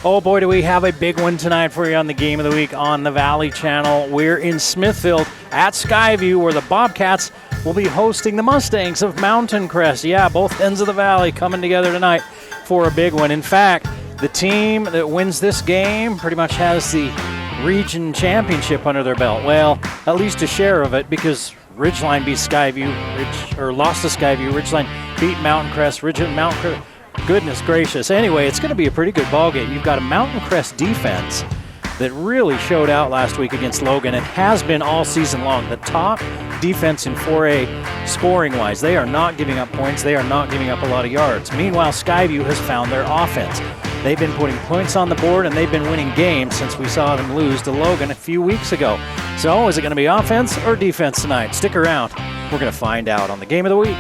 Oh boy, do we have a big one tonight for you on the Game of the Week on the Valley Channel. We're in Smithfield at Skyview, where the Bobcats will be hosting the Mustangs of Mountain Crest. Yeah, both ends of the valley coming together tonight for a big one. In fact, the team that wins this game pretty much has the region championship under their belt. Well, at least a share of it, because Ridgeline beat Skyview, lost to Skyview. Ridgeline beat Mountain Crest. Mountain Crest. Goodness gracious. Anyway, it's going to be a pretty good ball game. You've got a Mountain Crest defense that really showed out last week against Logan and has been all season long. The top defense in 4A scoring-wise. They are not giving up points. They are not giving up a lot of yards. Meanwhile, Skyview has found their offense. They've been putting points on the board, and they've been winning games since we saw them lose to Logan a few weeks ago. So is it going to be offense or defense tonight? Stick around. We're going to find out on the Game of the Week.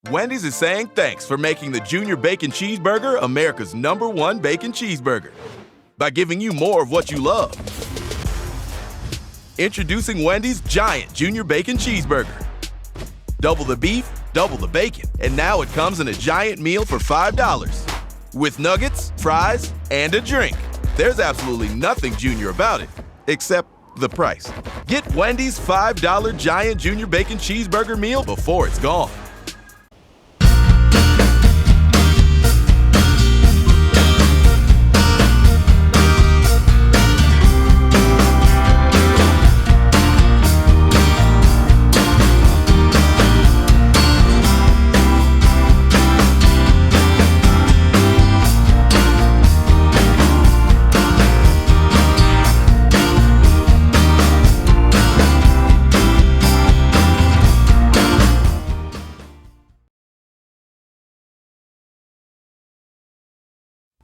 Wendy's is saying thanks for making the Junior Bacon Cheeseburger America's #1 bacon cheeseburger by giving you more of what you love. Introducing Wendy's Giant Junior Bacon Cheeseburger. Double the beef, double the bacon, and now it comes in a giant meal for $5. With nuggets, fries, and a drink. There's absolutely nothing junior about it, except the price. Get Wendy's $5 Giant Junior Bacon Cheeseburger meal before it's gone.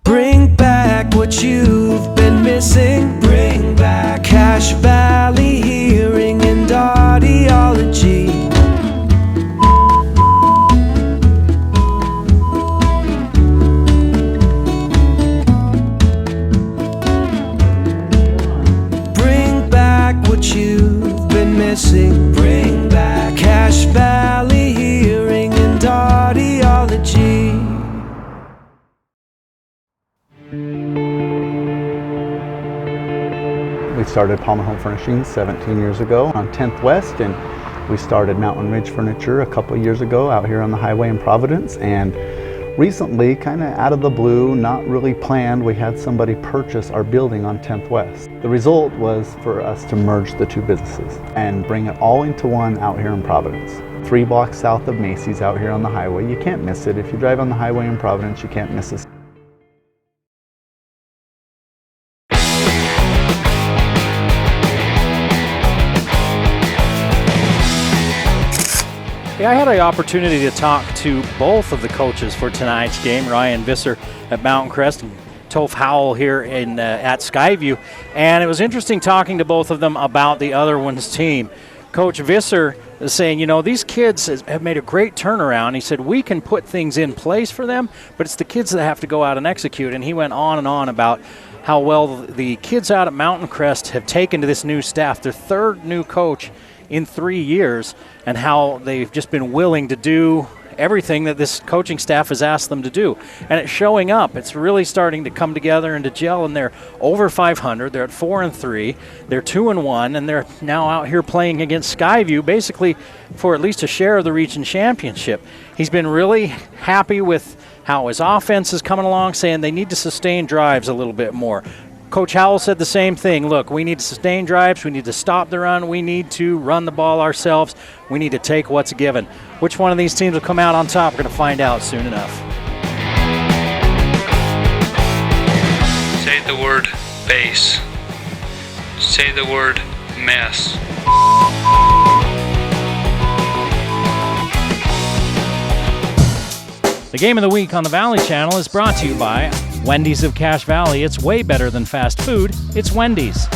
Bring back what you've been missing. Bring back Cache Valley Hearing and Audiology. Bring back what you've been missing. Bring back Cache Valley Hearing and Audiology. We started Palmer Home Furnishings 17 years ago on 10th West, and we started Mountain Ridge Furniture a couple years ago out here on the highway in Providence. And recently, kind of out of the blue, not really planned, we had somebody purchase our building on 10th West. The result was for us to merge the two businesses and bring it all into one out here in Providence. 3 blocks south of Macy's out here on the highway. You can't miss it. If you drive on the highway in Providence, you can't miss it. Yeah, I had the opportunity to talk to both of the coaches for tonight's game, Ryan Visser at Mountain Crest and Toph Howell here at Skyview. And it was interesting talking to both of them about the other one's team. Coach Visser is saying, you know, these kids have made a great turnaround. He said, we can put things in place for them, but it's the kids that have to go out and execute. And he went on and on about how well the kids out at Mountain Crest have taken to this new staff, their third new coach in 3 years, and how they've just been willing to do everything that this coaching staff has asked them to do. And it's showing up. It's really starting to come together and to gel, and they're over 500. They're at 4-3. They're 2-1, and they're now out here playing against Skyview, basically for at least a share of the region championship. He's been really happy with how his offense is coming along, saying they need to sustain drives a little bit more. Coach Howell said the same thing. Look, we need to sustain drives. We need to stop the run. We need to run the ball ourselves. We need to take what's given. Which one of these teams will come out on top? We're going to find out soon enough. Say the word base. Say the word mess. The Game of the Week on the Valley Channel is brought to you by Wendy's of Cache Valley. It's way better than fast food. It's Wendy's.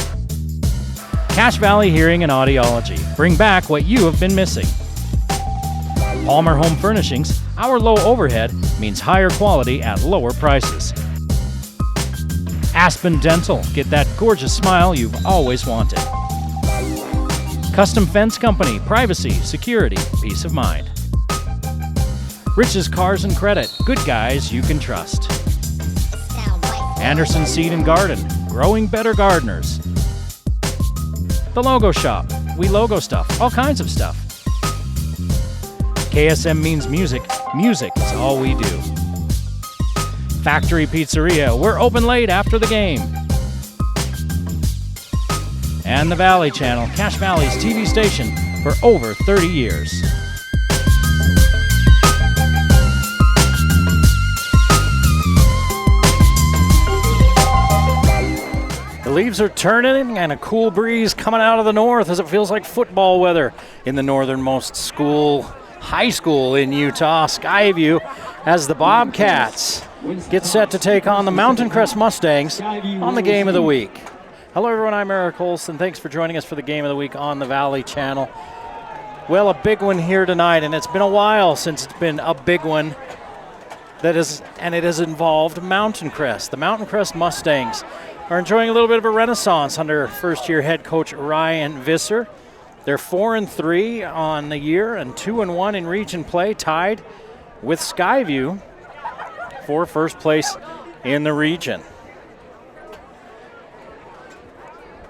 Cache Valley Hearing and Audiology. Bring back what you have been missing. Palmer Home Furnishings. Our low overhead means higher quality at lower prices. Aspen Dental. Get that gorgeous smile you've always wanted. Custom Fence Company, privacy, security, peace of mind. Rich's Cars and Credit, good guys you can trust. Anderson Seed and Garden, growing better gardeners. The Logo Shop, we logo stuff, all kinds of stuff. KSM means music, music is all we do. Factory Pizzeria, we're open late after the game. And the Valley Channel, Cache Valley's TV station for over 30 years. The leaves are turning and a cool breeze coming out of the north as it feels like football weather in the northernmost high school in Utah, Skyview, as the Bobcats get set to take on the Mountain Crest Mustangs on the Game of the Week. Hello everyone, I'm Eric Olson. Thanks for joining us for the Game of the Week on the Valley Channel. Well, a big one here tonight, and it's been a while since it's been a big one it has involved Mountain Crest. The Mountain Crest Mustangs are enjoying a little bit of a renaissance under first-year head coach Ryan Visser. They're 4-3 on the year and 2-1 in region play, tied with Skyview for first place in the region.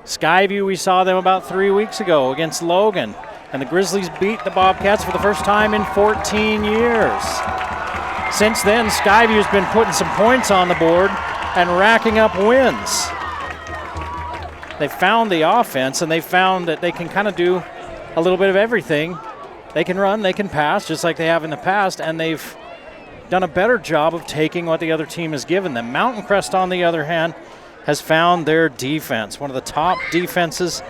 Skyview, we saw them about 3 weeks ago against Logan, and the Grizzlies beat the Bobcats for the first time in 14 years. Since then, Skyview's been putting some points on the board and racking up wins. They found the offense, and they found that they can kind of do a little bit of everything. They can run, they can pass, just like they have in the past, and they've done a better job of taking what the other team has given them. Mountain Crest, on the other hand, has found their defense, one of the top defenses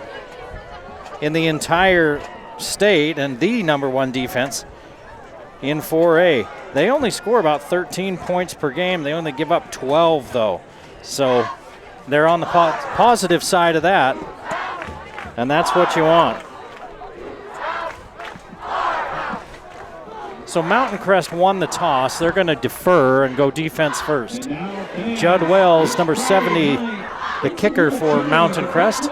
in the entire state and the number one defense in 4A. They only score about 13 points per game. They only give up 12, though. So they're on the positive side of that, and that's what you want. So Mountain Crest won the toss. They're going to defer and go defense first. Judd Wells, number 70, the kicker for Mountain Crest.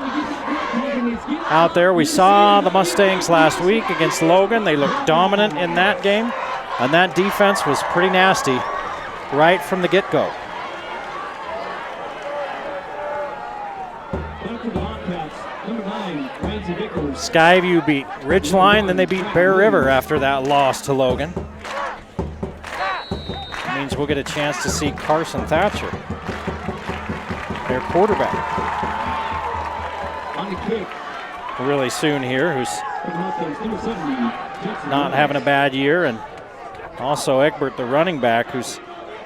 Out there, we saw the Mustangs last week against Logan. They looked dominant in that game, and that defense was pretty nasty right from the get-go. Skyview beat Ridgeline, then they beat Bear River after that loss to Logan. That means we'll get a chance to see Carson Thatcher, their quarterback, really soon here, who's not having a bad year, and also Egbert, the running back, who's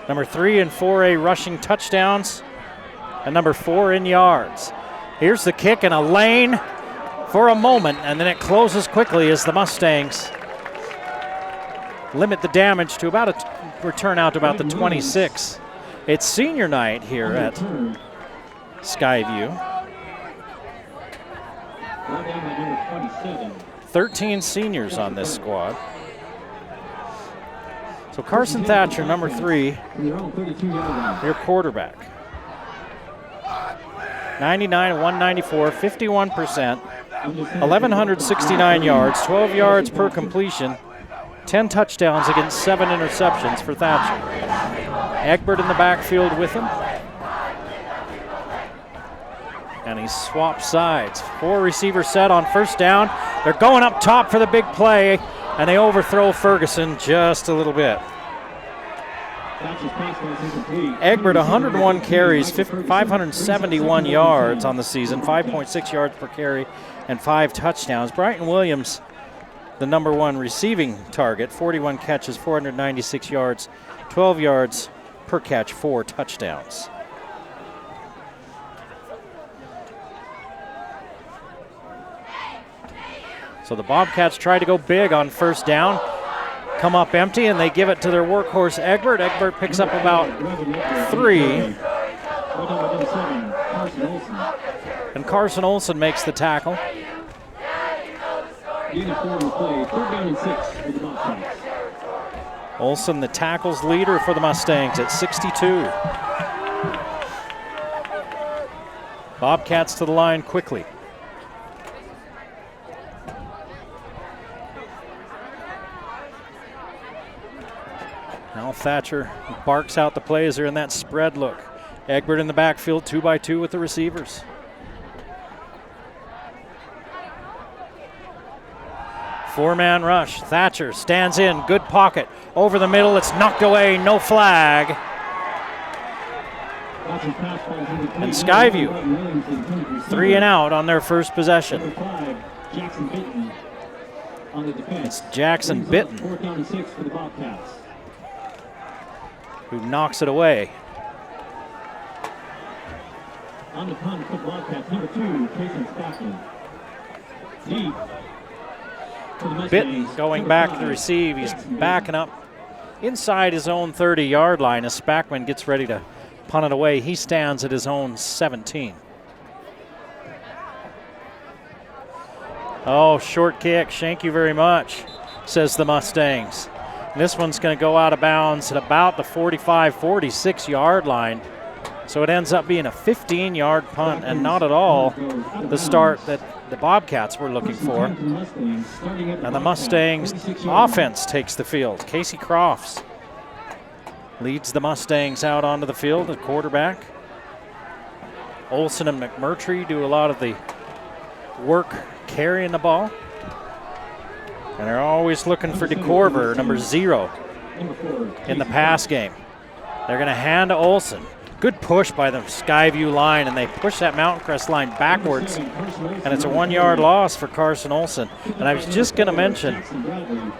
number 3 in 4A rushing touchdowns and number 4 in yards. Here's the kick in a lane for a moment, and then it closes quickly as the Mustangs limit the damage to return out to about the 26. It's senior night here at Skyview. 13 seniors on this squad. So Carson Thatcher, number 3, your quarterback. 99 and 194, 51%, 1,169 yards, 12 yards per completion, 10 touchdowns against 7 interceptions for Thatcher. Egbert in the backfield with him. And he swaps sides. 4 receivers set on first down. They're going up top for the big play, and they overthrow Ferguson just a little bit. Egbert, 101 carries, 571 yards on the season, 5.6 yards per carry, and 5 touchdowns. Brighton Williams, the number 1 receiving target, 41 catches, 496 yards, 12 yards per catch, 4 touchdowns. So the Bobcats try to go big on first down, come up empty, and they give it to their workhorse Egbert. Egbert picks up about 3. And Carson Olson makes the tackle. Olson, the tackles leader for the Mustangs at 62. Bobcats to the line quickly. Now Thatcher barks out the plays. They're in that spread look. Egbert in the backfield, 2-by-2 with the receivers. Four-man rush. Thatcher stands in, good pocket. Over the middle, it's knocked away, no flag. And Skyview, 3 and out on their first possession. It's Jackson Bitton who knocks it away. On the punt for Bobcats, number 2, Jason Stockton. Deep. Bitton going back to receive. He's backing up inside his own 30-yard line as Spackman gets ready to punt it away. He stands at his own 17. Oh, short kick. Thank you very much, says the Mustangs. And this one's going to go out of bounds at about the 45, 46-yard line. So it ends up being a 15-yard punt and not at all the start that the Bobcats were looking for. And the Mustangs offense takes the field. Casey Crofts leads the Mustangs out onto the field at quarterback. Olson and McMurtry do a lot of the work carrying the ball. And they're always looking for DeCorver, number 0, in the pass game. They're going to hand to Olson. Good push by the Skyview line, and they push that Mountain Crest line backwards, and it's a 1-yard loss for Carson Olson. And I was just going to mention,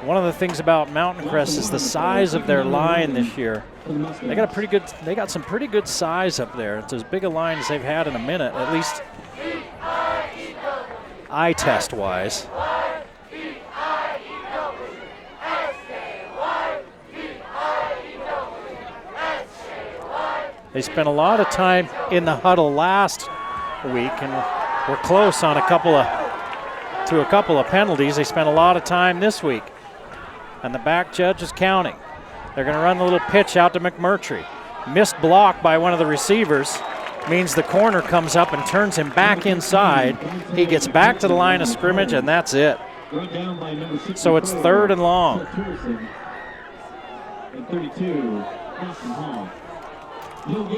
one of the things about Mountain Crest is the size of their line this year. They got some pretty good size up there. It's as big a line as they've had in a minute, at least eye test wise. They spent a lot of time in the huddle last week and were close on a couple of penalties. They spent a lot of time this week, and the back judge is counting. They're going to run the little pitch out to McMurtry. Missed block by one of the receivers means the corner comes up and turns him back inside. He gets back to the line of scrimmage, and that's it. So it's 3rd and long.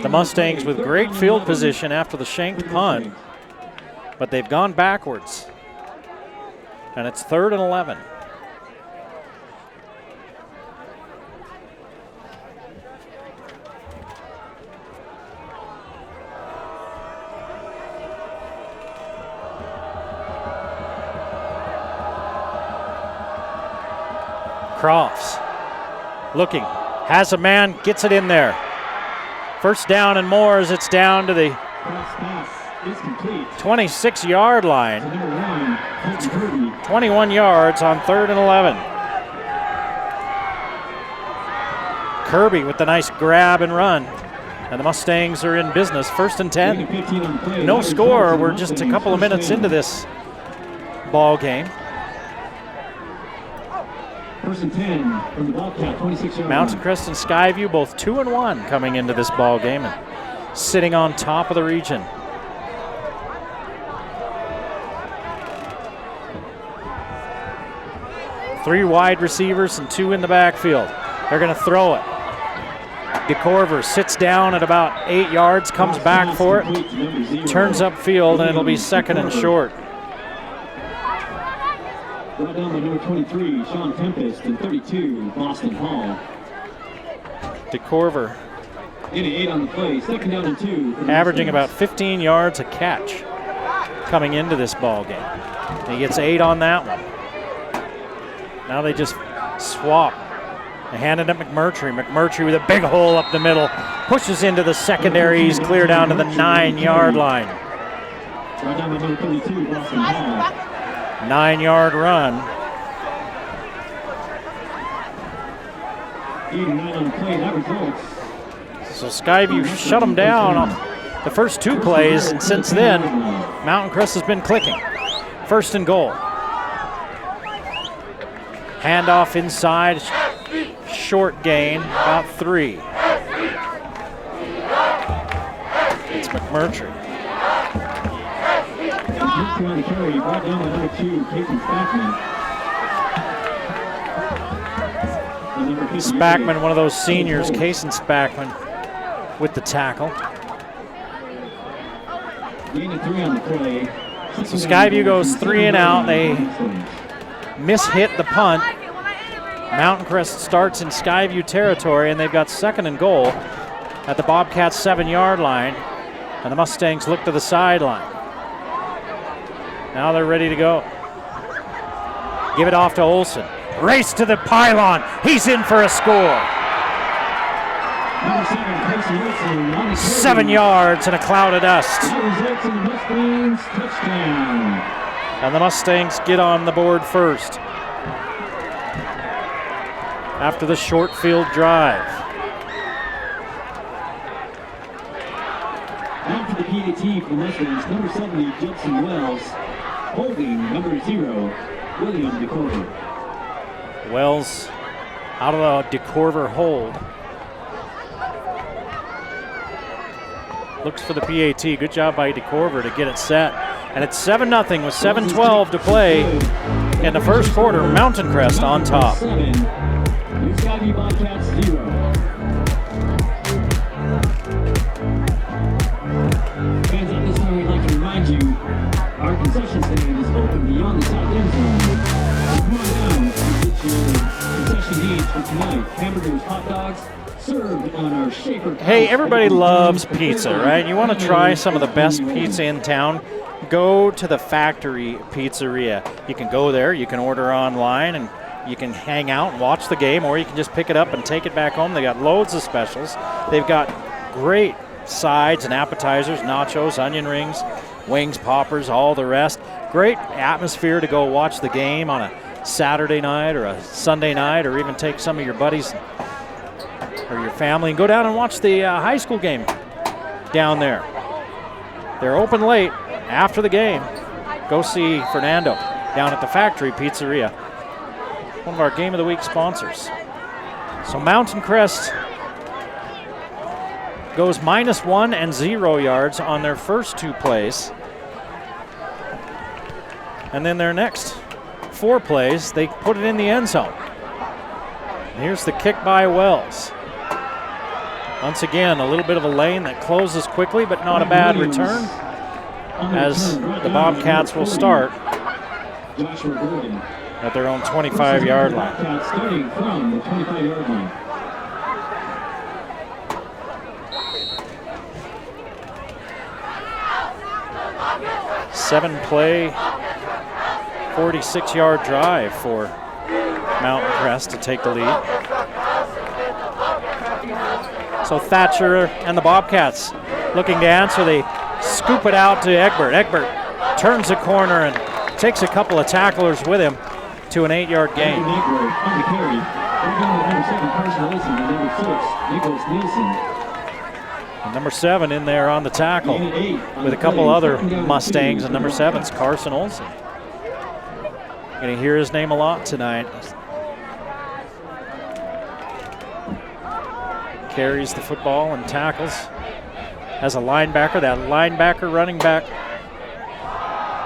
The Mustangs with great field position after the shanked punt, but they've gone backwards. And it's 3rd and 11. Crofts looking, has a man, gets it in there. First down and more as it's down to the 26-yard line. 21 yards on 3rd and 11. Kirby with the nice grab and run. And the Mustangs are in business. 1st and 10. No score. We're just a couple of minutes into this ball game. 1st and 10 from the Bobcat, 26-yard Mountain Crest and Skyview both 2-1 coming into this ball game and sitting on top of the region. Three wide receivers and 2 in the backfield. They're going to throw it. DeCorver sits down at about 8 yards, comes back for it, turns upfield, and it'll be 2nd and short. Brought down by number 23, Sean Tempest, and 32, Boston Hall. DeCorver 8 on the play, 2nd down and 2. averaging about 15 yards a catch coming into this ball game. He gets 8 on that one. Now they just swap. They hand it to McMurtry. McMurtry with a big hole up the middle. Pushes into the secondary. He's clear down to the 9-yard line. Brought down by number 32, Boston Hall. 9-yard run. 8 and 9 on the play, that results. So Skyview shut them down on the first 2 plays, and since then, Mountain Crest has been clicking. 1st and goal. Handoff inside, short gain, about 3. It's McMurtry. On the carry, brought down by number 2, Casey Stackman. And number Spackman, one of those seniors, Kason Spackman, with the tackle. Gain of 3 on the play. So Skyview goes 3 and out. They mishit the punt. Mountain Crest starts in Skyview territory, and they've got 2nd and goal at the Bobcats 7-yard line. And the Mustangs look to the sideline. Now they're ready to go. Give it off to Olson. Race to the pylon. He's in for a score. 7 yards in a cloud of dust. And the Mustangs get on the board first after the short field drive. After the PAT for the Mustangs, number 70, Judson Wells. Holding number 0, William DeCorver. Wells out of the DeCorver hold. Looks for the PAT. Good job by DeCorver to get it set. And it's 7-0 with 7:12 to play in the first quarter. Mountain Crest on top. 7, Skyview Bobcats 0. Fans, at this time, we'd like to remind you our concession stand is open beyond the south end zone. So come on down and get your concession needs for tonight. Hamburgers, hot dogs, served on our shaper. Hey, everybody loves pizza, right? You want to try some of the best pizza in town? Go to the Factory Pizzeria. You can go there, you can order online, and you can hang out and watch the game, or you can just pick it up and take it back home. They got loads of specials. They've got great sides and appetizers, nachos, onion rings, wings, poppers, all the rest. Great atmosphere to go watch the game on a Saturday night or a Sunday night, or even take some of your buddies or your family and go down and watch the high school game down there. They're open late after the game. Go see Fernando down at the Factory Pizzeria, one of our Game of the Week sponsors. So Mountain Crest goes -1 and 0 yards on their first 2 plays. And then their next 4 plays, they put it in the end zone. And here's the kick by Wells. Once again, a little bit of a lane that closes quickly, but not a bad return, as the Bobcats will start at their own 25-yard line. Starting from the 25-yard line. Seven-play, 46-yard drive for Mountain Crest to take the lead. So Thatcher and the Bobcats looking to answer. They scoop it out to Egbert. Egbert turns the corner and takes a couple of tacklers with him to an 8-yard gain. And number 7 in there on the tackle with a couple other Mustangs, and number 7's Carson Olson. Going to hear his name a lot tonight. Carries the football and tackles as a linebacker, that linebacker running back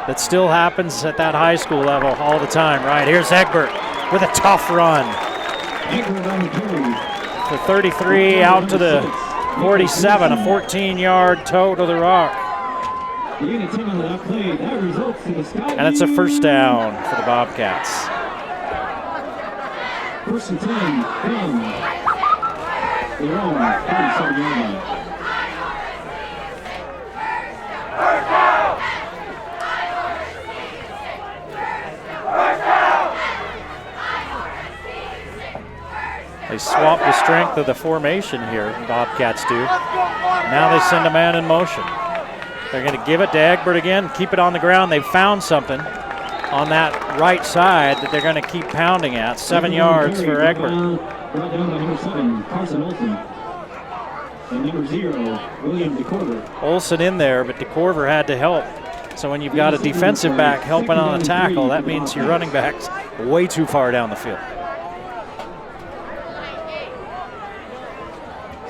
that still happens at that high school level all the time, right? Here's Egbert with a tough run for 33 out to the 47, a 14-yard toe to the rock. And it's a first down for the Bobcats. First and 10 from their own 37-yard line. They swap the strength of the formation here, the Bobcats do. Now they send a man in motion. They're going to give it to Egbert again, keep it on the ground. They've found something on that right side that they're going to keep pounding at. 7 yards for Egbert. Brought down by number 7, Carson Olson. And number 0, William DeCorver. Olson in there, but DeCorver had to help. So when you've got a defensive back helping on a tackle, that means your running back's way too far down the field.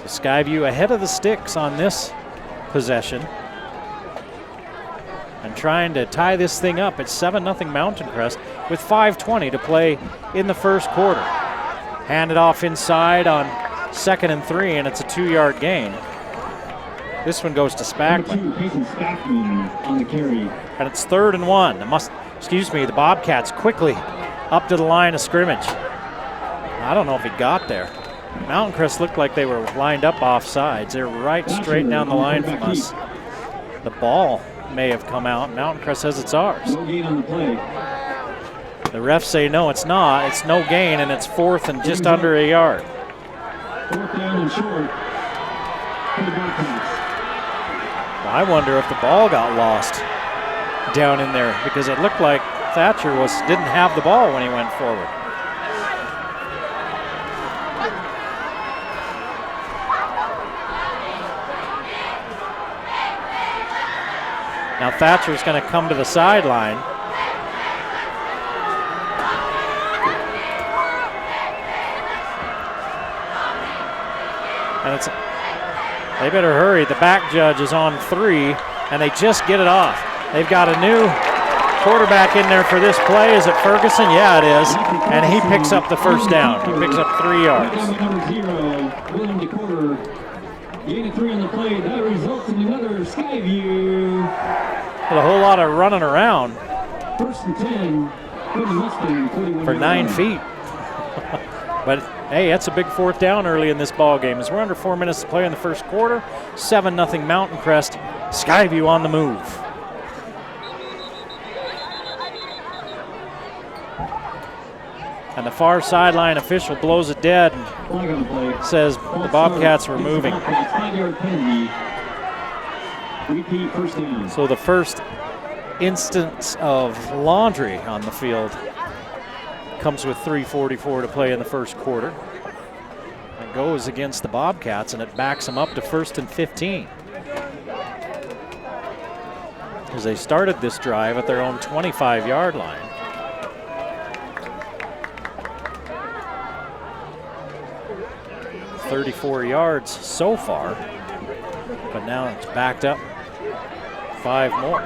So Skyview ahead of the sticks on this possession and trying to tie this thing up. It's 7-0 Mountain Crest with 5:20 to play in the first quarter. Handed off inside on 2nd and 3, and it's a 2-yard gain. This one goes to Spackman. Peyton Spackman on the carry. And it's 3rd and 1. The Bobcats quickly up to the line of scrimmage. I don't know if he got there. Mountain Crest looked like they were lined up off sides. They're right straight down the line from us. The ball may have come out. Mountain Crest says it's ours. No gain on the play. The refs say no, it's not. It's no gain, and it's 4th and just under a yard. 4th down and short for the Bobcats. I wonder if the ball got lost down in there, because it looked like Thatcher didn't have the ball when he went forward. Now Thatcher's going to come to the sideline. And they better hurry. The back judge is on 3, and they just get it off. They've got a new quarterback in there for this play. Is it Ferguson? Yeah, it is. And he picks up the first down. He picks up 3 yards. Number 0, William DeCorder. Gain of 3 on the play. That results in another Skyview. With a whole lot of running around. 1st and 10 for the Mustang. 41 for 9 feet. But hey, that's a big 4th down early in this ball game. As we're under 4 minutes to play in the first quarter, 7-0 Mountain Crest. Skyview on the move. And the far sideline official blows it dead and says the Bobcats were moving. 5-yard penalty. Repeat 1st down. So the first instance of laundry on the field comes with 3:44 to play in the first quarter. It goes against the Bobcats, and it backs them up to 1st and 15. As they started this drive at their own 25-yard line. $34 yards so far, but now it's backed up 5 more.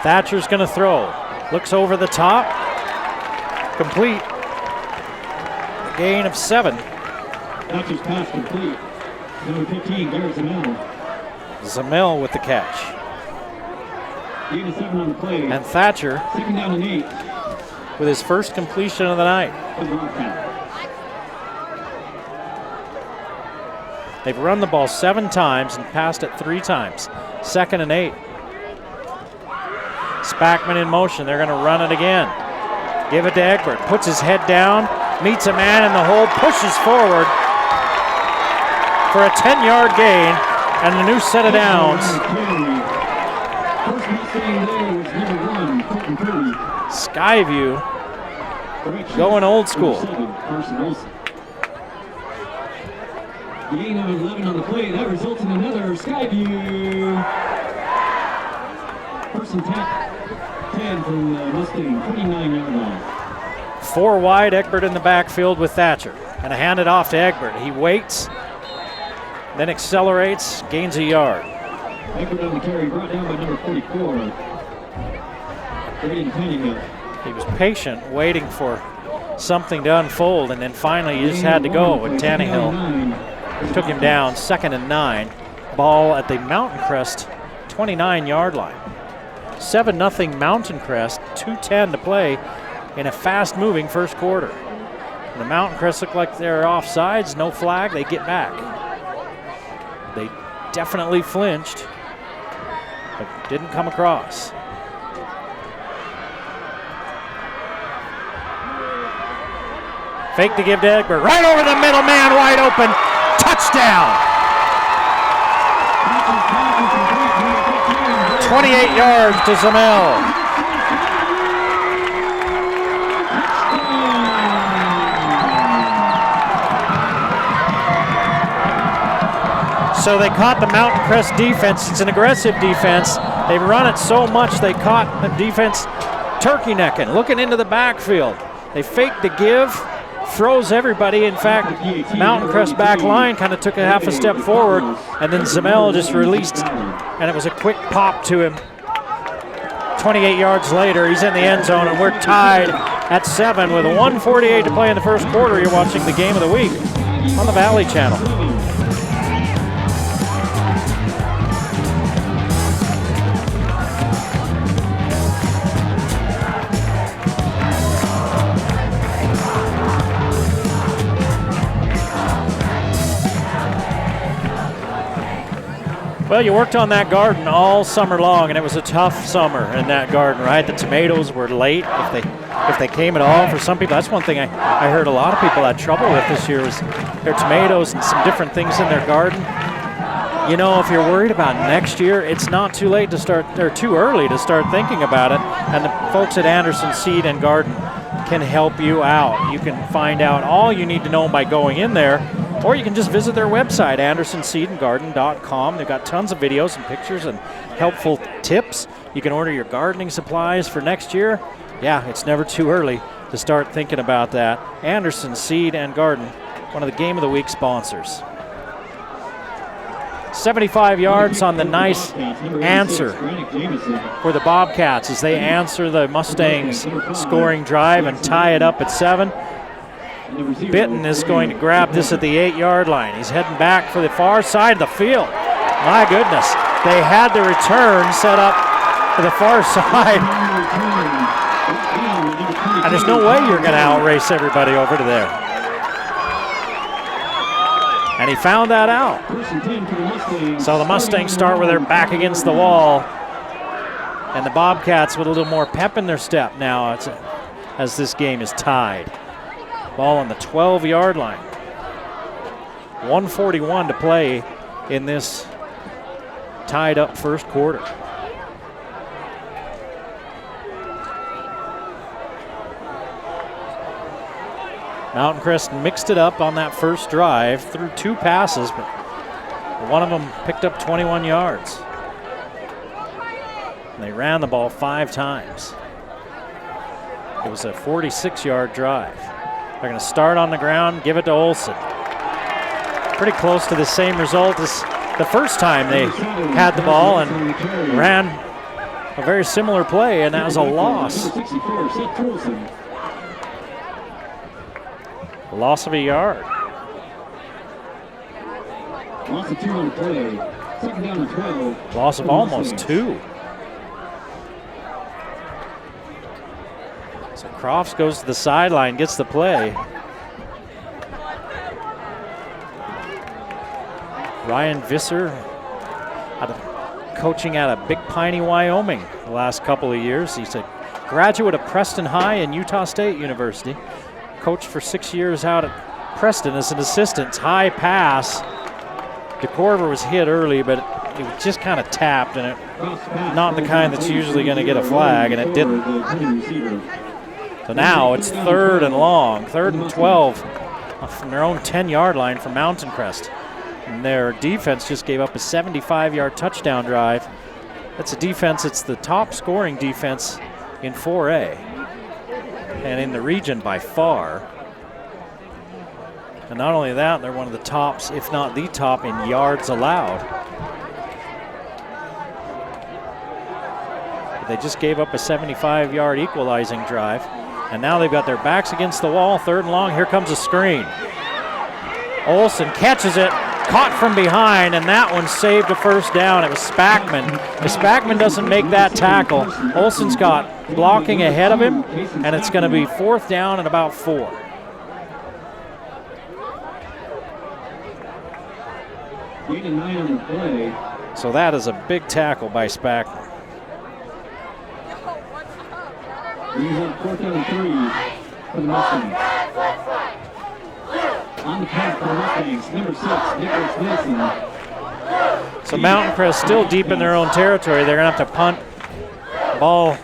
Thatcher's going to throw. Looks over the top. Complete. A gain of 7. Thatcher's pass complete. Number 15, Garrett Zamel. Zamel with the catch. Gain of 7 on the play. And Thatcher 2nd down and 8. with his first completion of the night. They've run the ball 7 times and passed it 3 times. 2nd and 8. Spackman in motion. They're going to run it again. Give it to Egbert. Puts his head down, meets a man in the hole, pushes forward for a 10-yard gain and a new set of downs. Skyview going old school. Gain of 11 on the play. That results in another Skyview. First and 10 from the Mustang, 29-yard line. 4 wide, Egbert in the backfield with Thatcher. And a hand it off to Egbert. He waits, then accelerates, gains a yard. Egbert on the carry, brought down by number 44. He was patient, waiting for something to unfold, and then finally he just had to go. And Tannehill took him down, 2nd and 9. Ball at the Mountain Crest 29-yard line. 7-0 Mountain Crest, 2:10 to play in a fast-moving first quarter. And the Mountain Crest look like they're offsides, no flag, they get back. They definitely flinched, but didn't come across. Fake to give to Egbert, right over the middle, man wide open, touchdown! 28 yards to Zamel. So they caught the Mountain Crest defense. It's an aggressive defense. They've run it so much they caught the defense turkey necking, looking into the backfield. They faked the give, froze everybody. In fact, Mountain Crest back line kind of took a half a step forward, and then Zamel just released, and it was a quick pop to him. 28 yards later, he's in the end zone, and we're tied at 7 with 1:48 to play in the first quarter. You're watching the game of the week on the Valley Channel. Well, you worked on that garden all summer long, and it was a tough summer in that garden, right? The tomatoes were late, if they came at all. For some people, that's one thing I heard a lot of people had trouble with this year was their tomatoes and some different things in their garden. You know, if you're worried about next year, it's not too late to start, or too early to start thinking about it. And the folks at Anderson Seed and Garden can help you out. You can find out all you need to know by going in there, or you can just visit their website, andersonseedandgarden.com. They've got tons of videos and pictures and helpful tips. You can order your gardening supplies for next year. Yeah, it's never too early to start thinking about that. Anderson Seed and Garden, one of the Game of the Week sponsors. 75 yards on the nice answer for the Bobcats as they answer the Mustangs' scoring drive and tie it up at 7. Bitton is going to grab this at the 8-yard line. He's heading back for the far side of the field. My goodness, they had the return set up to the far side. And there's no way you're going to outrace everybody over to there. And he found that out. So the Mustangs start with their back against the wall. And the Bobcats with a little more pep in their step now as this game is tied. Ball on the 12-yard line. 1:41 to play in this tied up first quarter. Mountain Crest mixed it up on that first drive, threw 2 passes, but one of them picked up 21 yards. And they ran the ball 5 times. It was a 46-yard drive. They're going to start on the ground, give it to Olson. Pretty close to the same result as the first time they had the ball and ran a very similar play, and that was a loss. A loss of a yard. Loss of 2 on the play. Second down and 12. Loss of almost 2. So Crofts goes to the sideline, gets the play. Ryan Visser, coaching out of Big Piney, Wyoming the last couple of years. He's a graduate of Preston High and Utah State University. Coached for 6 years out at Preston as an assistant. High pass. DeCorver was hit early, but it was just kind of tapped, and not the kind that's usually going to get a flag, and it didn't. So now it's 3rd and long, 3rd and 12 from their own 10-yard line from Mountain Crest. And their defense just gave up a 75-yard touchdown drive. That's a defense, it's the top scoring defense in 4A. And in the region by far. And not only that, they're one of the tops, if not the top, in yards allowed. But they just gave up a 75-yard equalizing drive. And now they've got their backs against the wall, 3rd and long. Here comes a screen. Olson catches it, caught from behind, and that one saved a first down. It was Spackman. If Spackman doesn't make that tackle, Olson's got blocking ahead of him, and it's going to be 4th down and about 4. So that is a big tackle by Spackman. We have 4th down and 3 for the Mustangs. On the punt for the Mustangs, number 6, Nicholas Wilson. So Mountain Crest still deep in their own territory. They're going to have to punt. Ball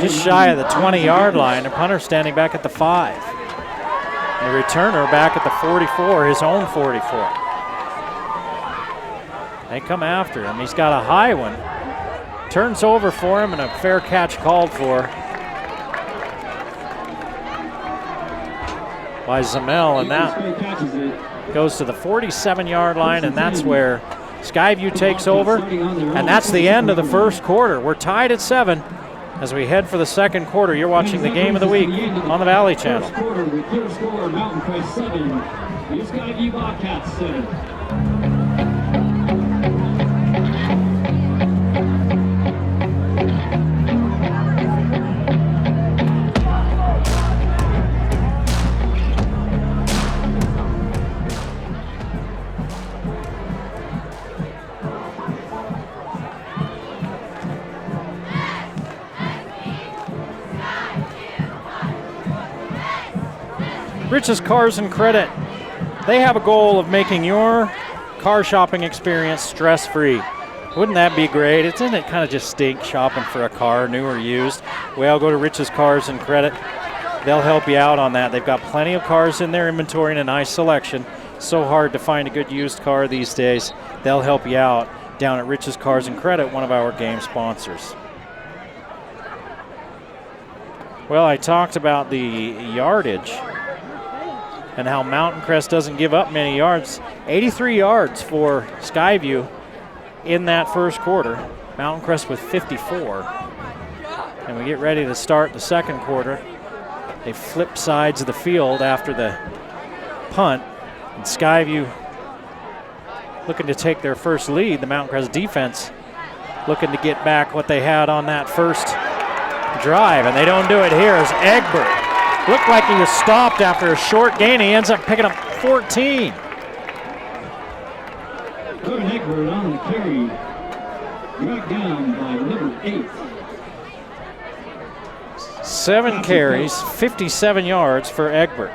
just shy of the 20-yard line. The punter standing back at the 5. And the returner back at the 44, his own 44. They come after him. He's got a high one. Turns over for him, and a fair catch called for by Zamel, and that goes to the 47-yard line, and that's where Skyview takes over, and that's the end of the first quarter. We're tied at 7 As we head for the second quarter, you're watching the game of the week on the Valley Channel. First quarter with your score, Mountain Crest 7, the Skyview Bobcats 7. Rich's Cars and Credit. They have a goal of making your car shopping experience stress-free. Wouldn't that be great? Doesn't it kind of just stink shopping for a car, new or used? Well, go to Rich's Cars and Credit. They'll help you out on that. They've got plenty of cars in their inventory and a nice selection. So hard to find a good used car these days. They'll help you out down at Rich's Cars and Credit, one of our game sponsors. Well, I talked about the yardage and how Mountain Crest doesn't give up many yards. 83 yards for Skyview in that first quarter. Mountain Crest with 54. And we get ready to start the second quarter. They flip sides of the field after the punt. And Skyview looking to take their first lead. The Mountain Crest defense looking to get back what they had on that first drive. And they don't do it here as Egbert looked like he was stopped after a short gain. He ends up picking up 14. Gordon Egbert on the carry. Brought down by number 8. 7 carries, 57 yards for Egbert.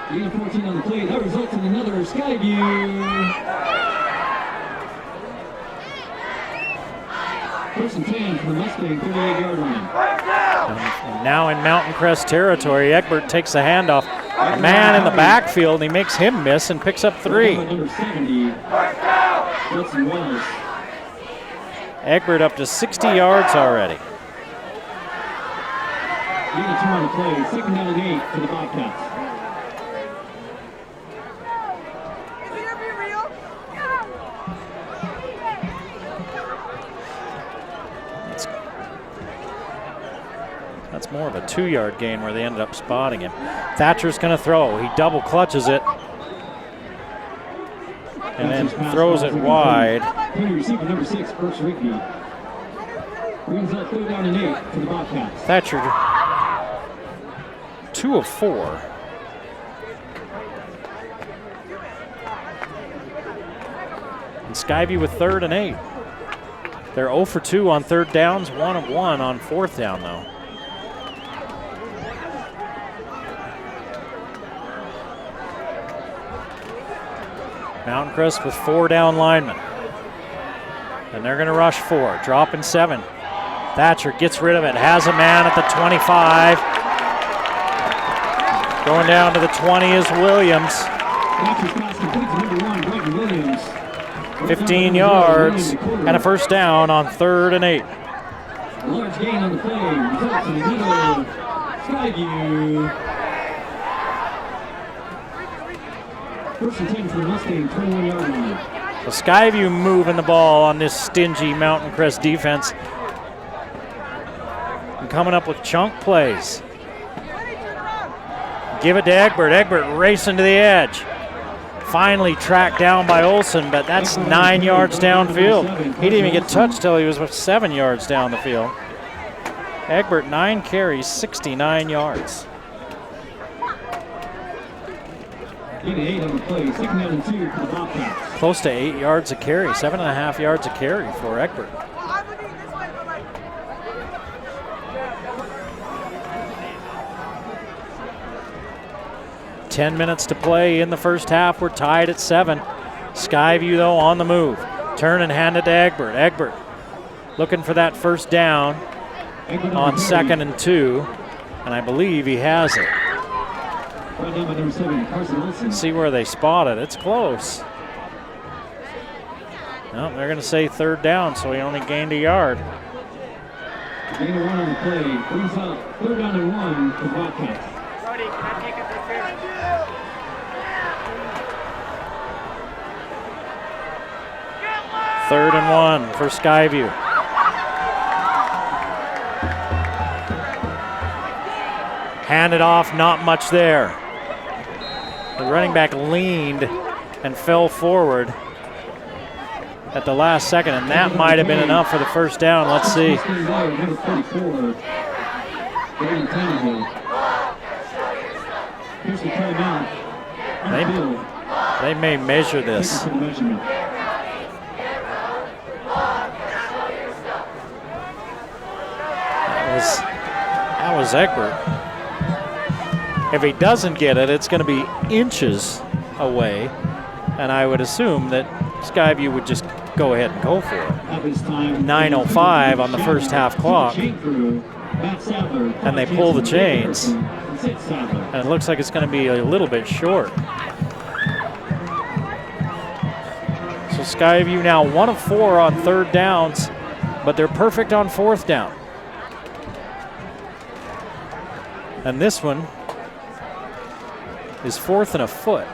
14 on the play. That results in another Skyview. First and 10 for the Mustang 38-yard line. And now in Mountain Crest territory, Egbert takes the handoff. A man in the backfield, and he makes him miss and picks up 3. Number 70, Wilson Wells. Egbert up to 60 yards already. Leading 2 on the play. Second down and 8 for the Bobcats. That's more of a 2-yard gain where they ended up spotting him. Thatcher's going to throw. He double clutches it and then throws it wide. Receiver number 6, Brooks Rigby. Brings up 3rd down and 8 for the Bobcats. Thatcher, 2 of 4. And Skyview with 3rd and 8. They're 0 for 2 on 3rd downs, 1 of 1 on 4th down though. Mountain Crest with 4 down linemen. And they're going to rush 4, dropping 7. Thatcher gets rid of it, has a man at the 25. Going down to the 20 is Williams. 15 yards and a first down on 3rd and 8. Large gain on the play. Results in another Skyview. First and 10 for the Mustang, 21-yard line. So Skyview moving the ball on this stingy Mountain Crest defense. And coming up with chunk plays. Give it to Egbert. Egbert racing to the edge. Finally tracked down by Olson, but that's 9 yards downfield. He didn't even get touched till he was 7 yards down the field. Egbert, 9 carries, 69 yards. 8 on the play, 2nd down and 2 for the Bobcats. Close to 8 yards a carry, 7.5 yards a carry for Egbert. Ten minutes to play in the first half. We're tied at 7. Skyview, though, on the move. Turn and hand it to Egbert. Egbert looking for that first down on 2nd and 2, and I believe he has it. Let's see where they spot it. It's close. No, they're going to say 3rd down, so he only gained a yard. Gain of 1 on the play. Brings up 3rd down and 1 for the Bobcats. 3rd and 1 for Skyview. Handed off, not much there. The running back leaned and fell forward at the last second, and that might have been enough for the first down. Let's see. They may measure this. That was Egbert. If he doesn't get it, it's going to be inches away, and I would assume that Skyview would just go ahead and go for it. 9:05 on the first half clock, and they pull the chains, and it looks like it's going to be a little bit short. So Skyview now 1 of 4 on third downs, but they're perfect on fourth down. And this one is 4th and a foot.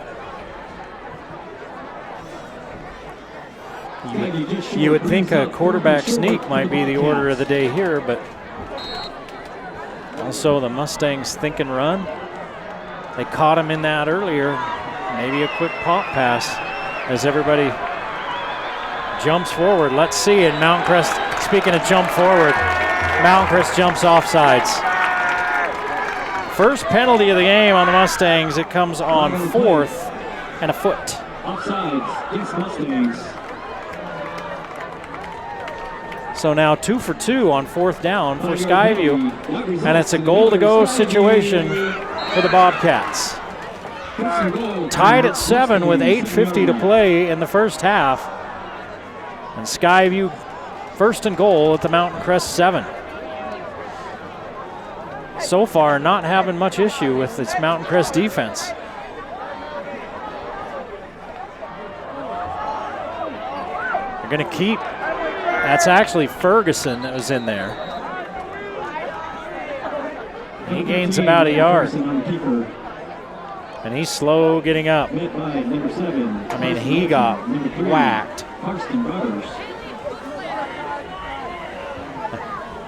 You would think a quarterback sneak might be the order of the day here, but also the Mustangs think and run. They caught him in that earlier. Maybe a quick pop pass as everybody jumps forward. Let's see it. Mountain Crest, speaking of jump forward, Mountain Crest jumps offsides. First penalty of the game on the Mustangs. It comes on 4th and a foot. Offsides against Mustangs. So now 2 for 2 on fourth down for Skyview, and it's a goal-to-go situation for the Bobcats. Tied at 7 with 8:50 to play in the first half, and Skyview first and goal at the Mountain Crest 7. So far, not having much issue with its Mountain Crest defense. They're going to keep. That's actually Ferguson that was in there. He gains about a yard. And he's slow getting up. I mean, he got whacked.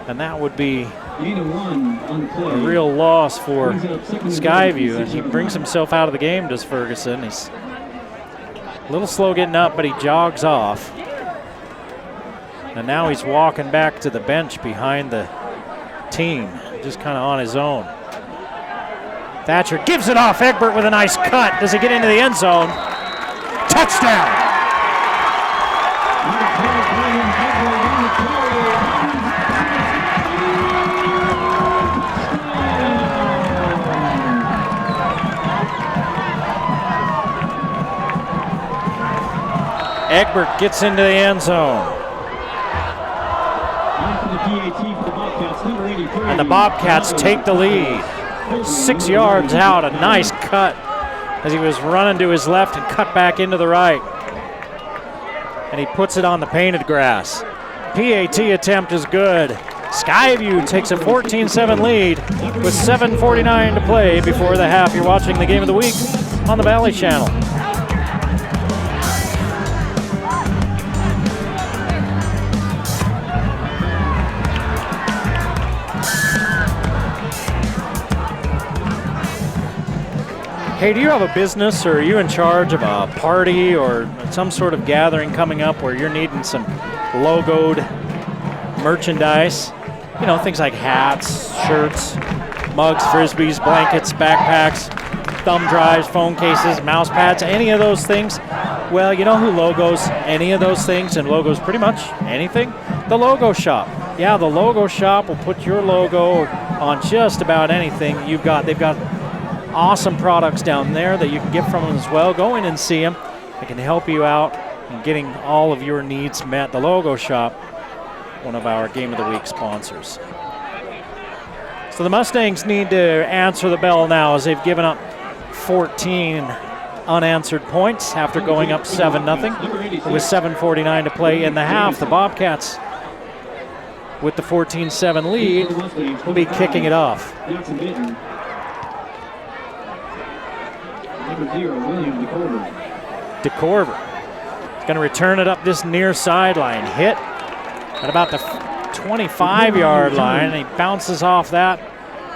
And that would be a real loss for Skyview. And he brings himself out of the game, does Ferguson. He's a little slow getting up, but he jogs off. And now he's walking back to the bench behind the team, just kind of on his own. Thatcher gives it off. Egbert with a nice cut. Does he get into the end zone? Touchdown! Egbert gets into the end zone. And the Bobcats take the lead. 6 yards out, a nice cut as he was running to his left and cut back into the right. And he puts it on the painted grass. PAT attempt is good. Skyview takes a 14-7 lead with 7:49 to play before the half. You're watching the Game of the Week on the Valley Channel. Hey, do you have a business, or are you in charge of a party or some sort of gathering coming up where you're needing some logoed merchandise? You know, things like hats, shirts, mugs, frisbees, blankets, backpacks, thumb drives, phone cases, mouse pads, any of those things. Well, you know who logos any of those things and logos pretty much anything? The Logo Shop. Yeah, the Logo Shop will put your logo on just about anything you've got. They've got awesome products down there that you can get from them as well. Go in and see them. They can help you out in getting all of your needs met. The Logo Shop, one of our Game of the Week sponsors. So the Mustangs need to answer the bell now as they've given up 14 unanswered points after going up 7-0 with 7:49 to play in the half. The Bobcats, with the 14-7 lead, will be kicking it off. DeCorver is going to return it up this near sideline. Hit at about the 25-yard line, and he bounces off that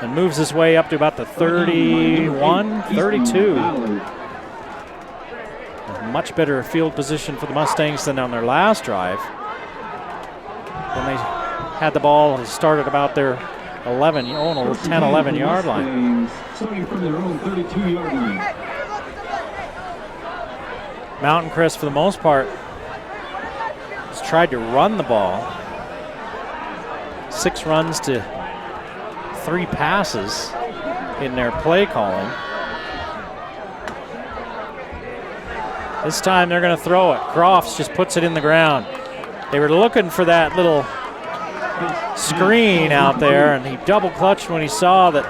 and moves his way up to about the 31, 32. A much better field position for the Mustangs than on their last drive. When they had the ball, it started about their 10, 11 yard line. Starting from their own 32-yard line. Mountain Crest, for the most part, has tried to run the ball. 6 runs to 3 passes in their play calling. This time they're going to throw it. Crofts just puts it in the ground. They were looking for that little screen out there, and he double clutched when he saw that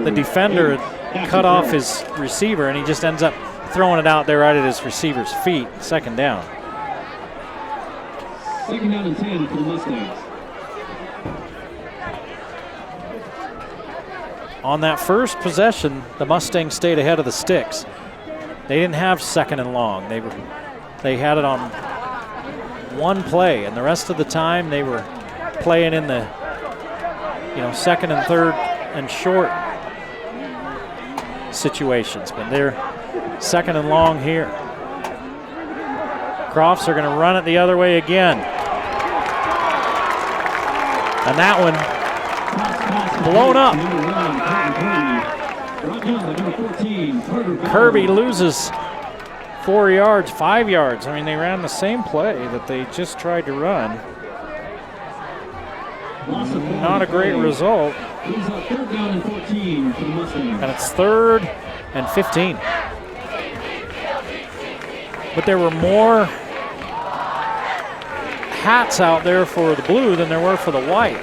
the defender had cut off his receiver, and he just ends up throwing it out there right at his receiver's feet. Second down. Second down and 10 for the Mustangs. On that first possession, the Mustangs stayed ahead of the sticks. They didn't have second and long. They had it on one play, and the rest of the time they were playing in the second and third and short situations. But they're second and long here. Crofts are going to run it the other way again. And that one blown up. Kirby loses 4 yards, 5 yards. I mean, they ran the same play that they just tried to run. Not a great result. And it's 3rd and 15. But there were more hats out there for the blue than there were for the white.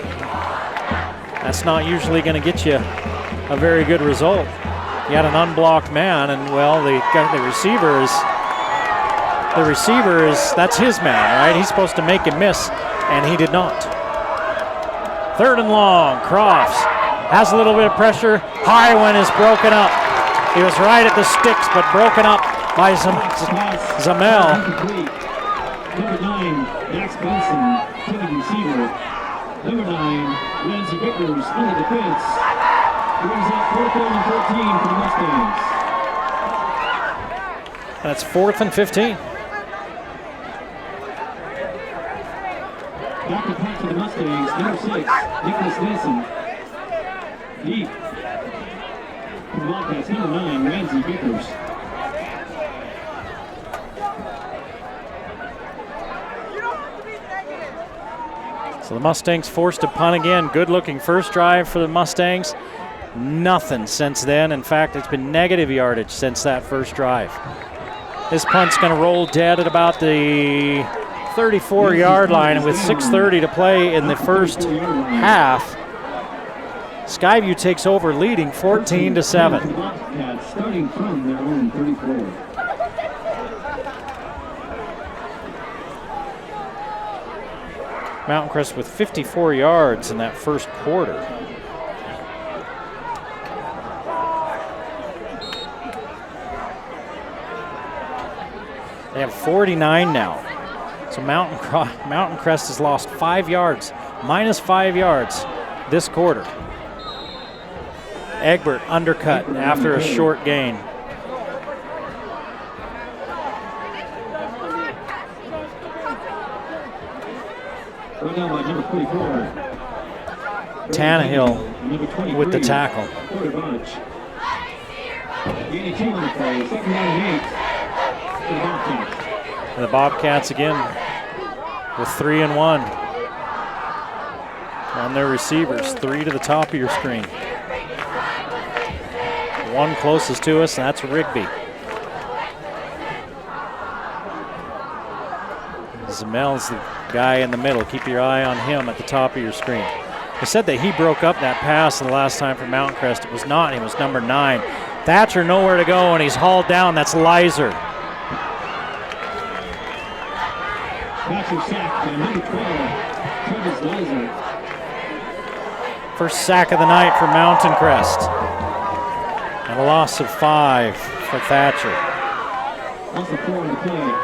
That's not usually going to get you a very good result. You had an unblocked man, and well, the receiver is that's his man, right? He's supposed to make him miss, and he did not. 3rd and long. Crofts has a little bit of pressure. High one is broken up. He was right at the sticks, but broken up by Zamel. Number 9, Max Benson, second receiver. Number 9, Lindsey Vickers under the fence. Brings up 4th and 14 for the Mustangs. That's 4th and 15. Back to pass to the Mustangs. Number 6, Nicholas Nelson. Deep. For the Wildcats, number 9, Lindsey Vickers. So the Mustangs forced to punt again. Good-looking first drive for the Mustangs. Nothing since then. In fact, it's been negative yardage since that first drive. This punt's going to roll dead at about the 34-yard line, and with 6:30 to play in the first half, Skyview takes over, leading 14-7. Starting from their own 34. Mountain Crest with 54 yards in that first quarter. They have 49 now. So Mountain Crest has lost 5 yards, minus 5 yards this quarter. Egbert undercut after a short gain. Tannehill with the tackle. The Bobcats again with 3 and 1 on their receivers. 3 to the top of your screen. One closest to us, and that's Rigby. Zamel's the guy in the middle. Keep your eye on him at the top of your screen. I said that he broke up that pass the last time for Mountain Crest. It was not. He was number 9. Thatcher nowhere to go, and he's hauled down. That's Lizer. Thatcher sacked by number 12, Travis Lizer. First sack of the night for Mountain Crest. And a loss of 5 for Thatcher. Loss of 4 on the play.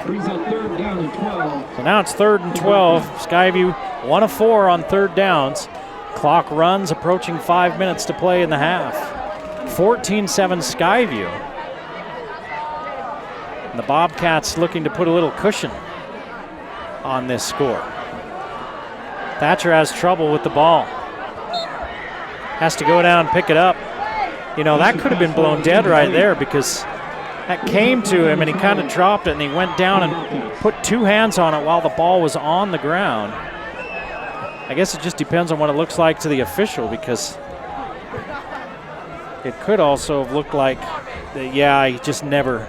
Brings up 3rd down and 12. So now it's 3rd and 12. Skyview 1 of 4 on 3rd downs. Clock runs, approaching 5 minutes to play in the half. 14-7 Skyview. And the Bobcats looking to put a little cushion on this score. Thatcher has trouble with the ball. Has to go down and pick it up. You know, that could have been blown dead right there because that came to him and he kind of dropped it and he went down and put two hands on it while the ball was on the ground. I guess it just depends on what it looks like to the official, because it could also have looked like, yeah, he just never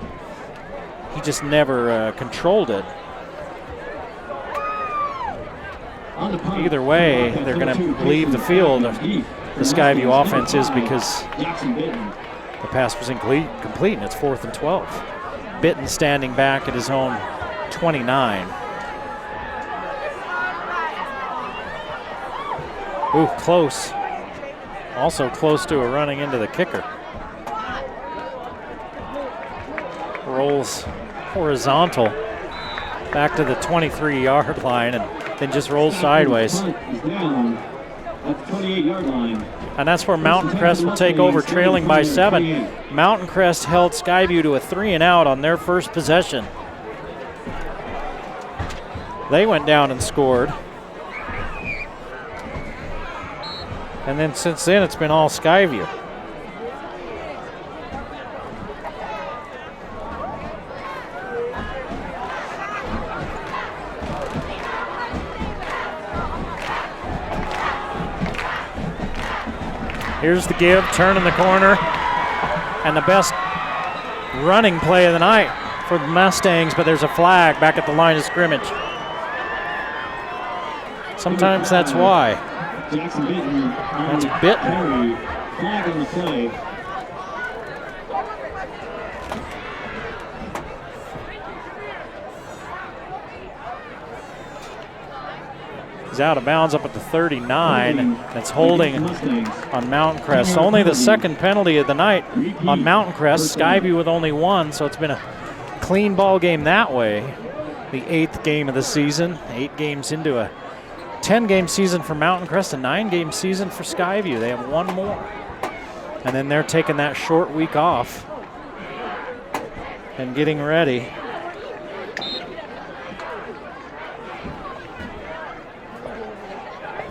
controlled it. Either way, they're going to leave the field. The Skyview offense is, because the pass was complete, and it's 4th and 12. Bitton standing back at his own 29. Ooh, close. Also close to a running into the kicker. Rolls horizontal back to the 23-yard line and then just rolls sideways. At the 28-yard line. And that's where Mountain Crest will take over, trailing by 7. Mountain Crest held Skyview to a 3-and-out on their first possession. They went down and scored. And then since then, it's been all Skyview. Here's the give, turn in the corner, and the best running play of the night for the Mustangs, but there's a flag back at the line of scrimmage. Sometimes that's why. Jackson Bitton. That's Bitton. Flag on the play. He's out of bounds up at the 39. That's holding on Mountain Crest. Only the second penalty of the night on Mountain Crest. Skyview with only one, so it's been a clean ball game that way. The 8th game of the season. 8 games into a 10-game season for Mountain Crest, a 9-game season for Skyview. They have one more. And then they're taking that short week off and getting ready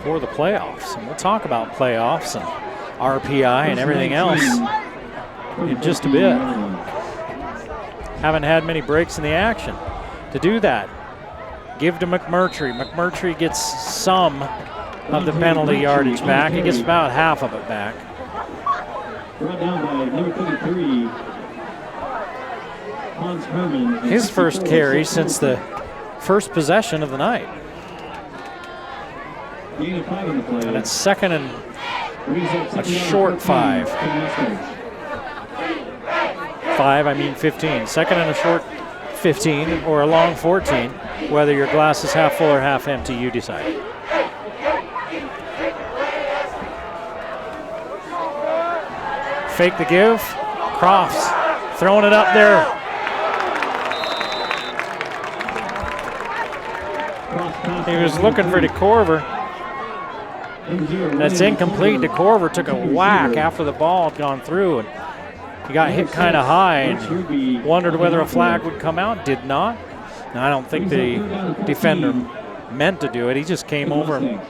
for the playoffs. And we'll talk about playoffs and RPI and everything else in just a bit. Haven't had many breaks in the action. To do that, give to McMurtry. McMurtry gets some of the penalty yardage back. He gets about half of it back. Brought down by number 33, Hans Herman. His first carry since the first possession of the night. Gain of 5 on the play. And it's second and a short 5. 15. Second and a short 15 or a long 14. Whether your glass is half full or half empty, you decide. Fake the give. Crofts throwing it up there. He was looking for DeCorver. That's incomplete. DeCorver took a whack after the ball had gone through, and he got hit kind of high and wondered whether a flag would come out. Did not. And I don't think the defender meant to do it. He just came over and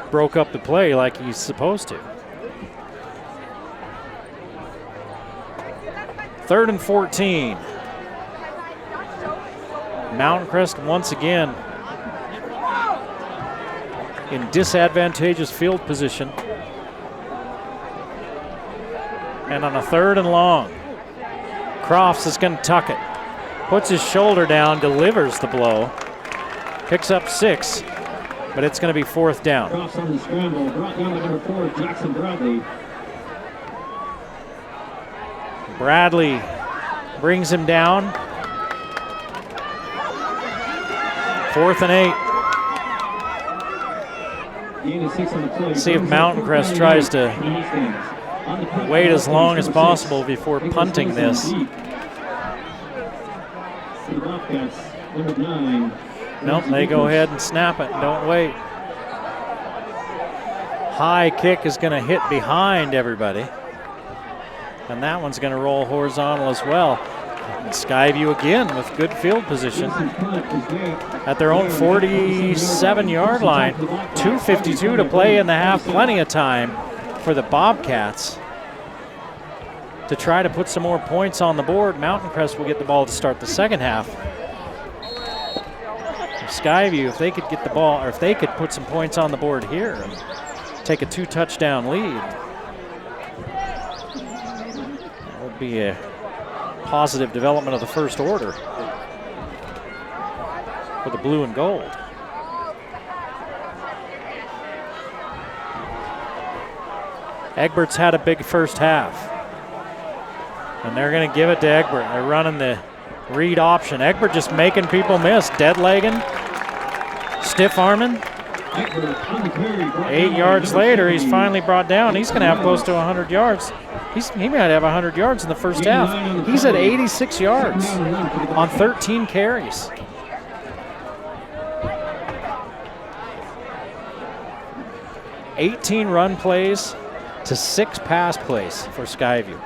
broke up the play like he's supposed to. 3rd and 14. Mountain Crest once again in disadvantageous field position. And on a 3rd and long, Crofts is going to tuck it. Puts his shoulder down, delivers the blow. Picks up 6, but it's going to be 4th down. Crofts on the scramble, brought down by number 4, Jackson Bradley. Bradley brings him down. 4th and 8. Gain of 6 on the play. See if Mountain Crest tries to wait as long as possible before punting this. Nope, they go ahead and snap it. Don't wait. high kick is going to hit behind everybody. And that one's going to roll horizontal as well. And Skyview again with good field position at their own 47-yard line. 2:52 to play in the half. Plenty of time for the Bobcats to try to put some more points on the board. Mountain Crest will get the ball to start the second half. Skyview, if they could get the ball, or if they could put some points on the board here and take a 2-touchdown lead, that would be a positive development of the first order for the blue and gold. Egbert's had a big first half, and they're going to give it to Egbert. They're running the read option. Egbert just making people miss, dead-legging, stiff-arming. 8 yards later, he's finally brought down. He's going to have close to 100 yards. He might have 100 yards in the first half. He's at 86 yards on 13 carries. $18 run plays to 6 pass plays for Skyview.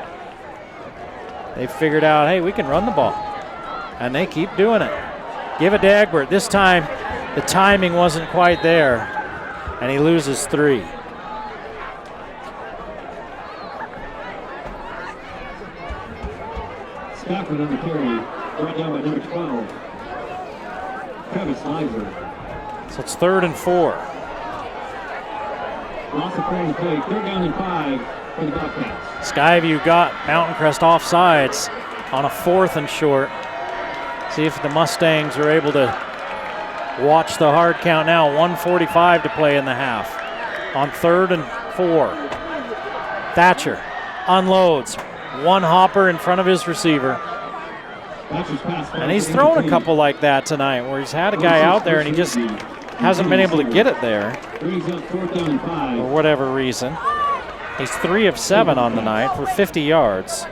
They figured out, hey, we can run the ball. And they keep doing it. Give it to Egbert. This time, the timing wasn't quite there, and he loses 3. Stafford on the carry, brought down by number 12, Travis Leiser. So it's 3rd and 4. Loss of play, 3rd down and 5 for the Bobcats. Skyview got Mountain Crest offsides on a 4th and short. See if the Mustangs are able to watch the hard count now. 1:45 to play in the half. On 3rd and 4. Thatcher unloads. One hopper in front of his receiver. And he's thrown a couple like that tonight where he's had a guy out there and he just hasn't been able to get it there for whatever reason. He's 3 of 7 on the night for 50 yards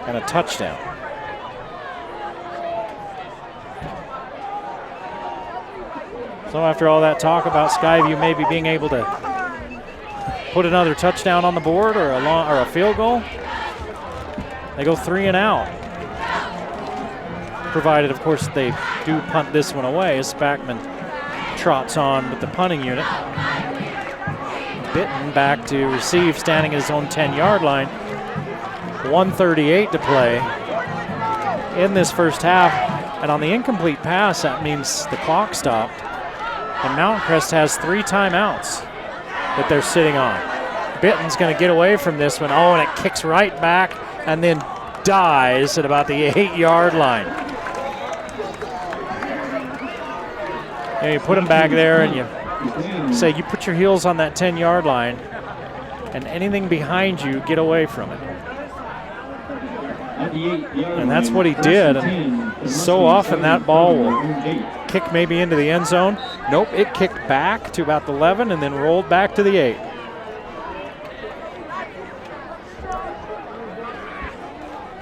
and a touchdown. So after all that talk about Skyview maybe being able to put another touchdown on the board or a field goal, they go 3 and out. Provided, of course, they do punt this one away as Spackman trots on with the punting unit. Bitten back to receive, standing at his own 10-yard line. 1:38 to play in this first half. And on the incomplete pass, that means the clock stopped. And Mountain Crest has 3 timeouts that they're sitting on. Bitten's going to get away from this one. Oh, and it kicks right back and then dies at about the 8-yard line. You put him back there and you say you put your heels on that 10-yard line and anything behind you, get away from it. And that's what he did. And so often that ball will kick maybe into the end zone. Nope, it kicked back to about the 11 and then rolled back to the 8.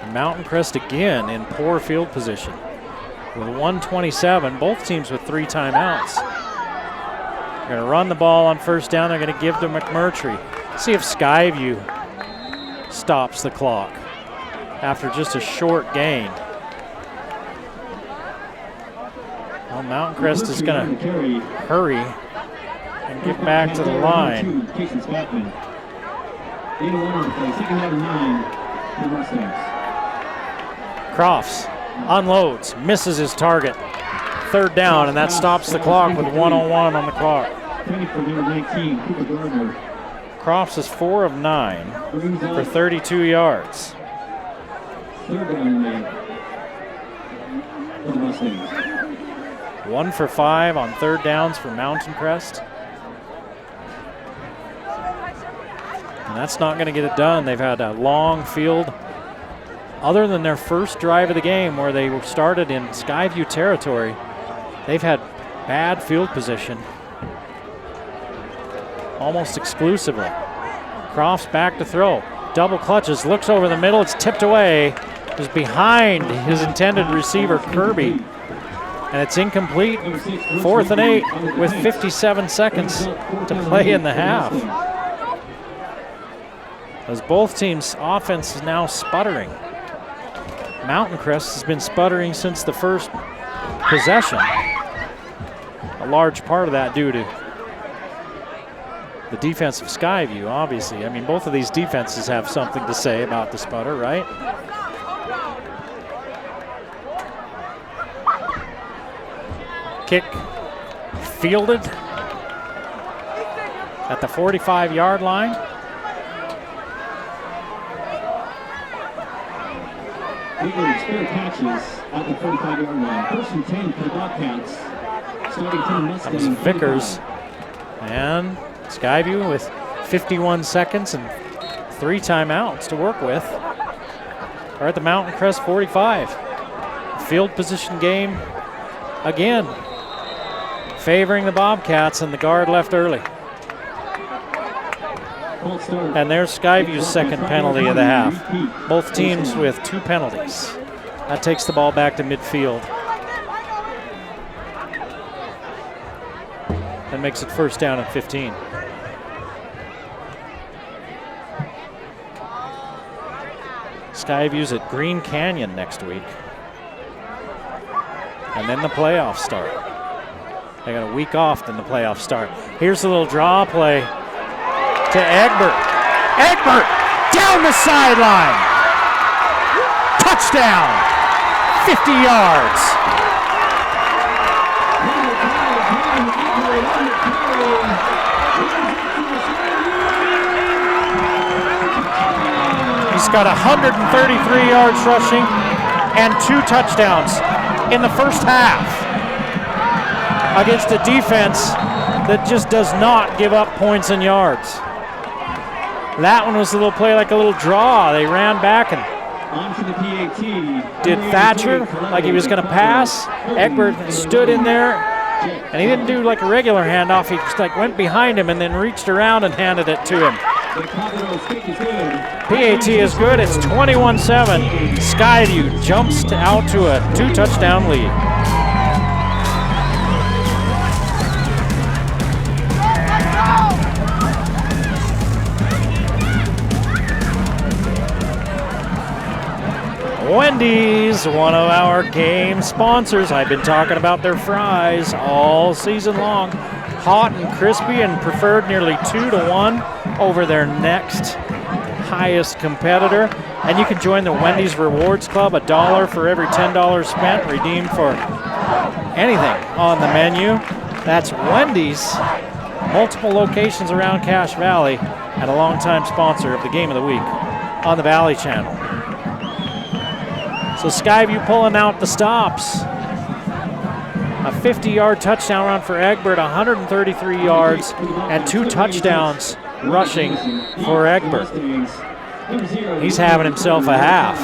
And Mountain Crest again in poor field position. With 1:27, both teams with 3 timeouts. They're going to run the ball on first down. They're going to give to McMurtry. See if Skyview stops the clock after just a short gain. Well, Mountain Crest is going to hurry and get back to the line. Crofts unloads, misses his target. 3rd down, and that stops the clock with 1:01 on the clock. Crofts is 4 of 9 for 32 yards. 1 for 5 on 3rd downs for Mountain Crest. And that's not going to get it done. They've had a long field. Other than their first drive of the game where they were started in Skyview territory, they've had bad field position almost exclusively. Crofts back to throw. Double clutches, looks over the middle, it's tipped away. It was behind his intended receiver, Kirby. And it's incomplete. 4th and 8 with 57 seconds to play in the half. As both teams' offense is now sputtering. Mountain Crest has been sputtering since the first possession. A large part of that due to the defense of Skyview, obviously. I mean, both of these defenses have something to say about the sputter, right? Kick fielded at the 45-yard line. Spare catches at the 45-yard line. 1st and 10 for the Bobcats. Starting 10 Mustangs. Vickers and Skyview with 51 seconds and 3 timeouts to work with. We're at the Mountain Crest 45. Field position game again, favoring the Bobcats, and the guard left early. And there's Skyview's second penalty of the half. Both teams with 2 penalties. That takes the ball back to midfield. That makes it 1st down and 15. Skyview's at Green Canyon next week. And then the playoffs start. They got a week off, then the playoffs start. Here's a little draw play to Egbert. Egbert down the sideline. Touchdown. 50 yards. He's got 133 yards rushing and 2 touchdowns in the first half against a defense that just does not give up points and yards. That one was a little play like a little draw. They ran back and did Thatcher like he was going to pass. Egbert stood in there, and he didn't do like a regular handoff. He just like went behind him and then reached around and handed it to him. PAT is good. It's 21-7. Skyview jumps out to a 2-touchdown lead. Wendy's, one of our game sponsors. I've been talking about their fries all season long. Hot and crispy, and preferred nearly 2-to-1 over their next highest competitor. And you can join the Wendy's Rewards Club, $1 for every $10 spent, redeemed for anything on the menu. That's Wendy's, multiple locations around Cache Valley, and a longtime sponsor of the Game of the Week on the Valley Channel. So Skyview pulling out the stops. A 50-yard touchdown run for Egbert, 133 yards, and 2 touchdowns rushing for Egbert. He's having himself a half.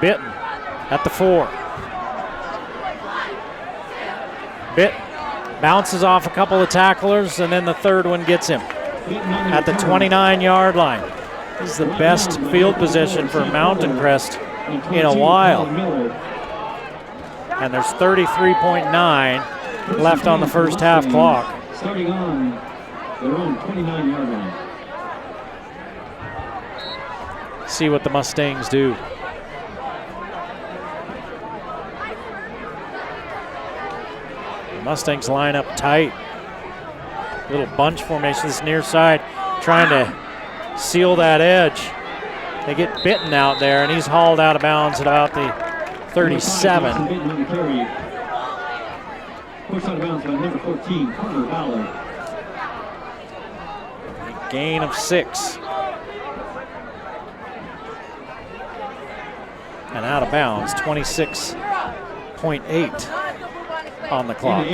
Bitten at the 4. Bitt bounces off a couple of tacklers, and then the third one gets him at the 29-yard line. This is the best field position for Mountain Crest in a while. And there's 33.9 left on the first half clock. Starting on their own 29-yard line. See what the Mustangs do. The Mustangs line up tight. Little bunch formation, this near side, trying to seal that edge. They get Bitten out there, and he's hauled out of bounds at about the 37. Pushed out of bounds by number 14, Carter Ballard. A gain of 6. And out of bounds, 26.8 on the clock.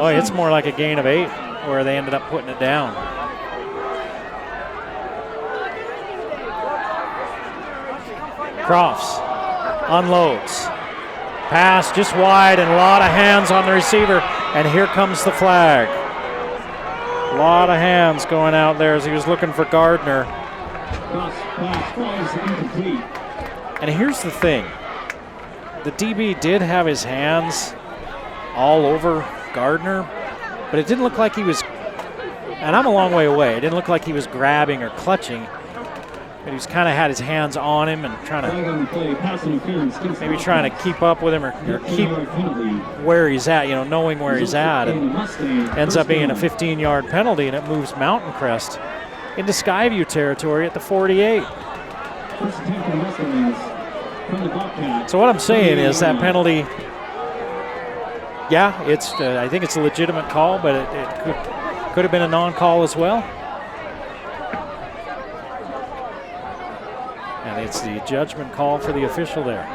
Oh, it's more like a gain of 8 where they ended up putting it down. Crofts unloads. Pass just wide and a lot of hands on the receiver. And here comes the flag. A lot of hands going out there as he was looking for Gardner. And here's the thing. the DB did have his hands all over Gardner, but it didn't look like he was, and I'm a long way away, it didn't look like he was grabbing or clutching, but he was kind of had his hands on him and trying to, maybe trying to keep up with him or keep where he's at, you know, knowing where he's at, and ends up being a 15-yard penalty, and it moves Mountain Crest into Skyview territory at the 48. So what I'm saying is that penalty, yeah, it's I think it's a legitimate call, but it could have been a non-call as well. And it's the judgment call for the official there.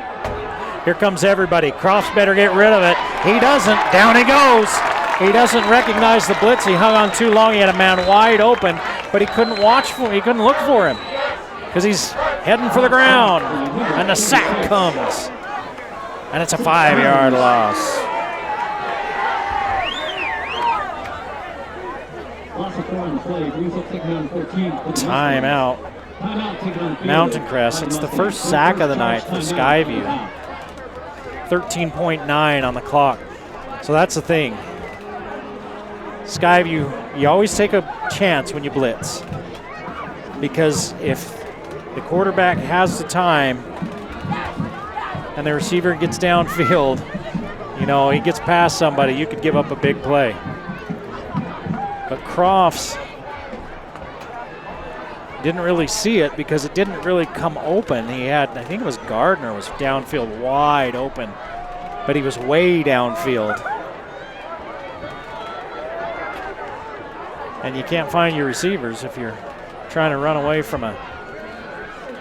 Here comes everybody. Crofts better get rid of it. He doesn't. Down he goes. He doesn't recognize the blitz. He hung on too long. He had a man wide open, but he couldn't watch for him. He couldn't look for him because he's heading for the ground. And the sack comes. And it's a 5-yard loss. Timeout. Mountain Crest. It's the first sack of the night for Skyview. 13.9 on the clock. So that's the thing. Skyview, you always take a chance when you blitz, because if the quarterback has the time and the receiver gets downfield, you know, he gets past somebody, you could give up a big play. But Crofts didn't really see it because it didn't really come open. He had, I think it was Gardner was downfield wide open, but he was way downfield. And you can't find your receivers if you're trying to run away from a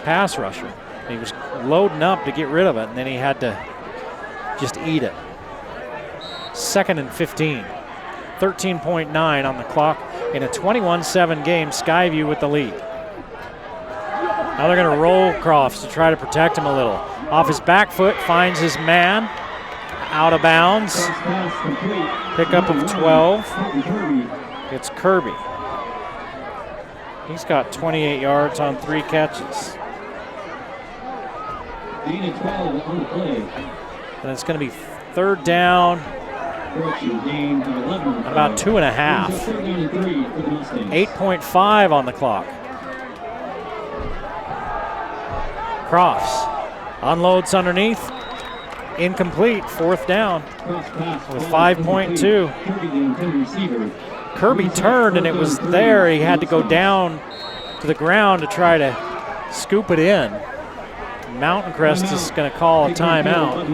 pass rusher. He was loading up to get rid of it, and then he had to just eat it. 2nd and 15. 13.9 on the clock in a 21-7 game. Skyview with the lead. Now they're going to roll Crofts to try to protect him a little. Off his back foot, finds his man. Out of bounds. Pickup of 12. It's Kirby. He's got 28 yards on 3 catches. And it's going to be 3rd down. About 2.5. 8.5 on the clock. Crofts unloads underneath. Incomplete. 4th down with 5.2. Kirby turned and it was there. He had to go down to the ground to try to scoop it in. Mountain Crest is going to call a timeout.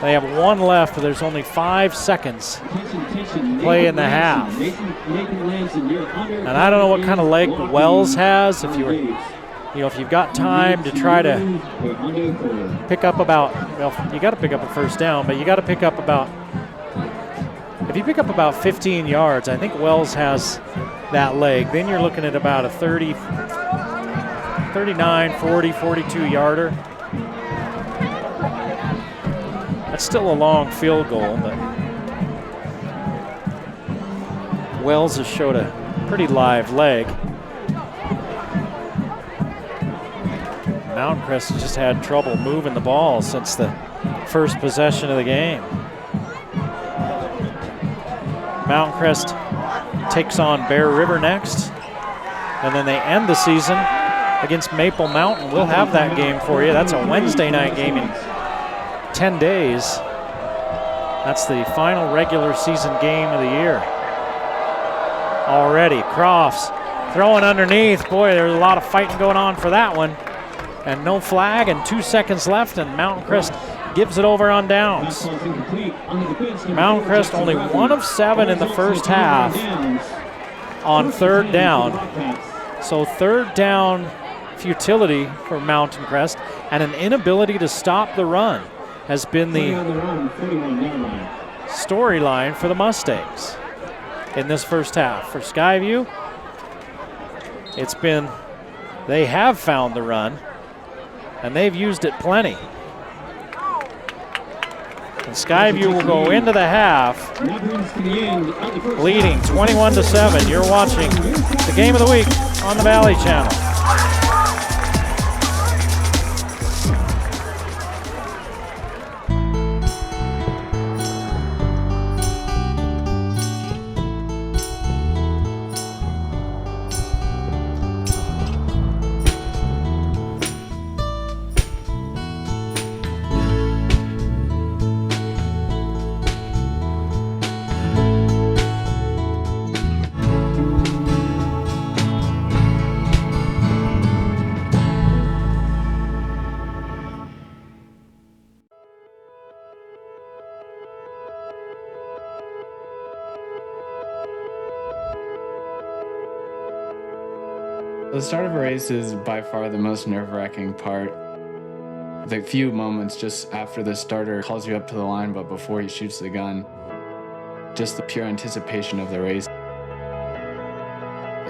They have 1 left, but there's only 5 seconds play in the half. And I don't know what kind of leg Wells has. If if you've got time to try to pick up about, well, you got to pick up a 1st down, but you got to pick up about, if you pick up about 15 yards, I think Wells has that leg. Then you're looking at about a 39, 40, 42-yarder. That's still a long field goal, but Wells has showed a pretty live leg. Mountain Crest has just had trouble moving the ball since the first possession of the game. Mountain Crest takes on Bear River next, and then they end the season against Maple Mountain. We'll have that game for you. That's a Wednesday night game in 10 days. That's the final regular season game of the year. Already, Crofts throwing underneath. Boy, there's a lot of fighting going on for that one. And no flag and 2 seconds left, and Mountain Crest gives it over on downs. Mountain Crest only 1 of 7 in the first half on 3rd down. So 3rd down futility for Mountain Crest, and an inability to stop the run has been the storyline for the Mustangs in this first half. For Skyview, it's been, they have found the run, and they've used it plenty. And Skyview will go into the half leading 21-7. You're watching the Game of the Week on the Valley Channel. The start of a race is by far the most nerve-wracking part. The few moments just after the starter calls you up to the line, but before he shoots the gun, just the pure anticipation of the race.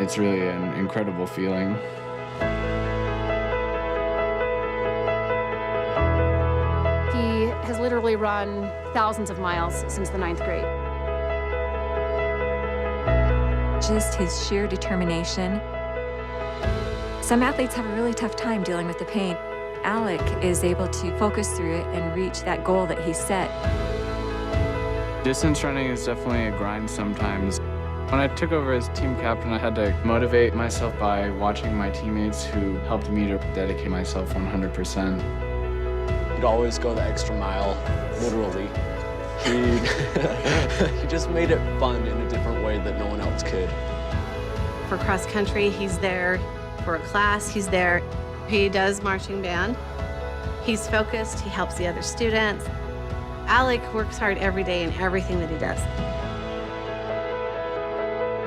It's really an incredible feeling. He has literally run thousands of miles since the 9th grade. Just his sheer determination. Some athletes have a really tough time dealing with the pain. Alec is able to focus through it and reach that goal that he set. Distance running is definitely a grind sometimes. When I took over as team captain, I had to motivate myself by watching my teammates who helped me to dedicate myself 100%. He'd always go the extra mile, literally. He just made it fun in a different way that no one else could. For cross country, he's there. For a class, he's there. He does marching band. He's focused, he helps the other students. Alec works hard every day in everything that he does.